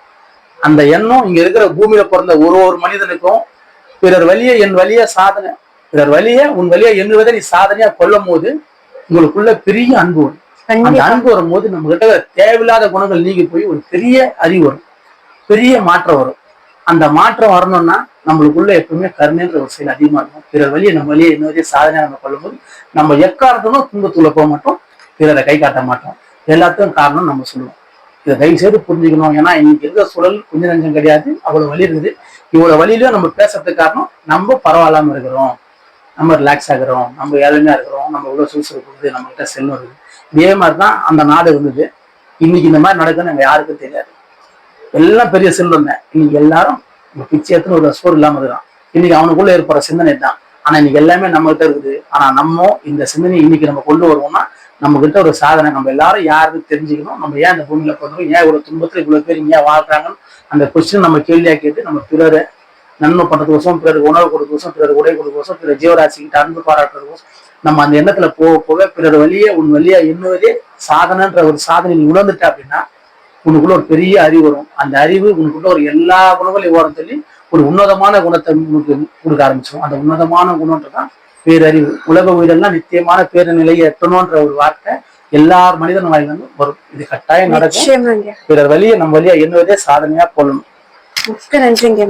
அந்த எண்ணம் இங்க இருக்கிற பூமியில பிறந்த ஒரு ஒரு மனிதனுக்கும் பிறர் வழிய என் வழிய சாதனை, பிறர் வழிய உன் வழிய எண்ணுவதை நீ சாதனையா கொள்ளும் போது உங்களுக்குள்ள பெரிய அன்பு வரும். அந்த அன்பு வரும்போது நம்ம கிட்ட தேவையில்லாத குணங்கள் நீங்கி போய் ஒரு பெரிய அறிவு வரும், பெரிய மாற்றம் வரும். அந்த மாற்றம் வரணும்னா நம்மளுக்குள்ள எப்பவுமே கருணைன்ற ஒரு செயல் அதிகமா இருக்கும். பிறர் வழியை நம்ம வழியை என்ன வழியை சாதனையா நம்ம கொள்ளும் போது நம்ம எக்காரணத்தும் துன்பத்துள்ள போக மாட்டோம், பிறரை கை காட்ட மாட்டோம். எல்லாத்துக்கும் காரணம் நம்ம சொல்லுவோம். இதை தயவு செய்து புரிஞ்சுக்கணும். ஏன்னா இன்னைக்கு இருக்கிற சூழல் கொஞ்சம் நஞ்சம் கிடையாது, அவ்வளவு வலி இருக்குது. இவ்வளவு வழியில நம்ம பேசுறதுக்கு காரணம் நம்ம பரவாயில்லாம இருக்கிறோம், நம்ம ரிலாக்ஸ் ஆகிறோம், நம்ம ஏழ்மையா இருக்கிறோம், நம்ம இவ்வளவு சுறுசுறுப்பு இருக்குது, நம்ம கிட்ட செல்வம் இருக்குது. இதே மாதிரிதான் அந்த நாடு இருந்தது. இன்னைக்கு இந்த மாதிரி நடக்குன்னு எங்க யாருக்கும் தெரியாது. எல்லாம் பெரிய செல்வம் தான். இன்னைக்கு எல்லாரும் பிச்சை எடுத்துன்னு ஒரு சோறு இல்லாம இருக்கான். இன்னைக்கு அவனுக்குள்ள ஏற்படுற சிந்தனை தான். ஆனா இன்னைக்கு எல்லாமே நம்ம கிட்ட இருக்குது. ஆனா நம்ம இந்த சிந்தனை இன்னைக்கு நம்ம கொண்டு வருவோம்னா நம்ம கிட்ட ஒரு சாதனை. நம்ம எல்லாரும் யாருன்னு தெரிஞ்சுக்கணும். நம்ம ஏன் இந்த பூமியில பிறந்தோம், ஏன் இவ்வளவு துன்பத்துல இவ்வளவு பேர் இங்கே வாழ்றாங்கன்னு அந்த கொஸ்டின் நம்ம கேள்வியா கேட்டு நம்ம பிறரை நன்மை பண்றதுக்கோசம், பிறருக்கு உணவு கொடுக்கோசம், பிறருக்கு உடை கொடுக்கோசம், பிற ஜீவராசிக்கிட்ட அன்பு பாராட்டுறதுக்கோசம் நம்ம அந்த எண்ணத்துல போக போக பிறர் வழியே உன் வழியா எண்ணுவதே சாதனைன்ற ஒரு சாதனை நீ உணர்ந்துட்ட அப்படின்னா உனக்குள்ள ஒரு பெரிய அறிவு வரும். அந்த அறிவு உனக்குள்ள ஒரு எல்லா குணங்களையும் ஓரம் சொல்லி ஒரு உன்னதமான குணத்தை உனக்கு கொடுக்க ஆரம்பிச்சிடும். அந்த உன்னதமான குணம்ன்றதான் பேரறிவு. உலக உயிரெல்லாம் நித்தியமான பேரநிலையை எட்டணும்ன்ற ஒரு வார்த்தை எல்லார் மனிதன் வாயிலிருந்து வரும். இது கட்டாயம் நடக்கும். பிறர் வழியை நம்ம வழியா எண்ணுவதே சாதனையா கொள்ளணும். நன்றிங்க.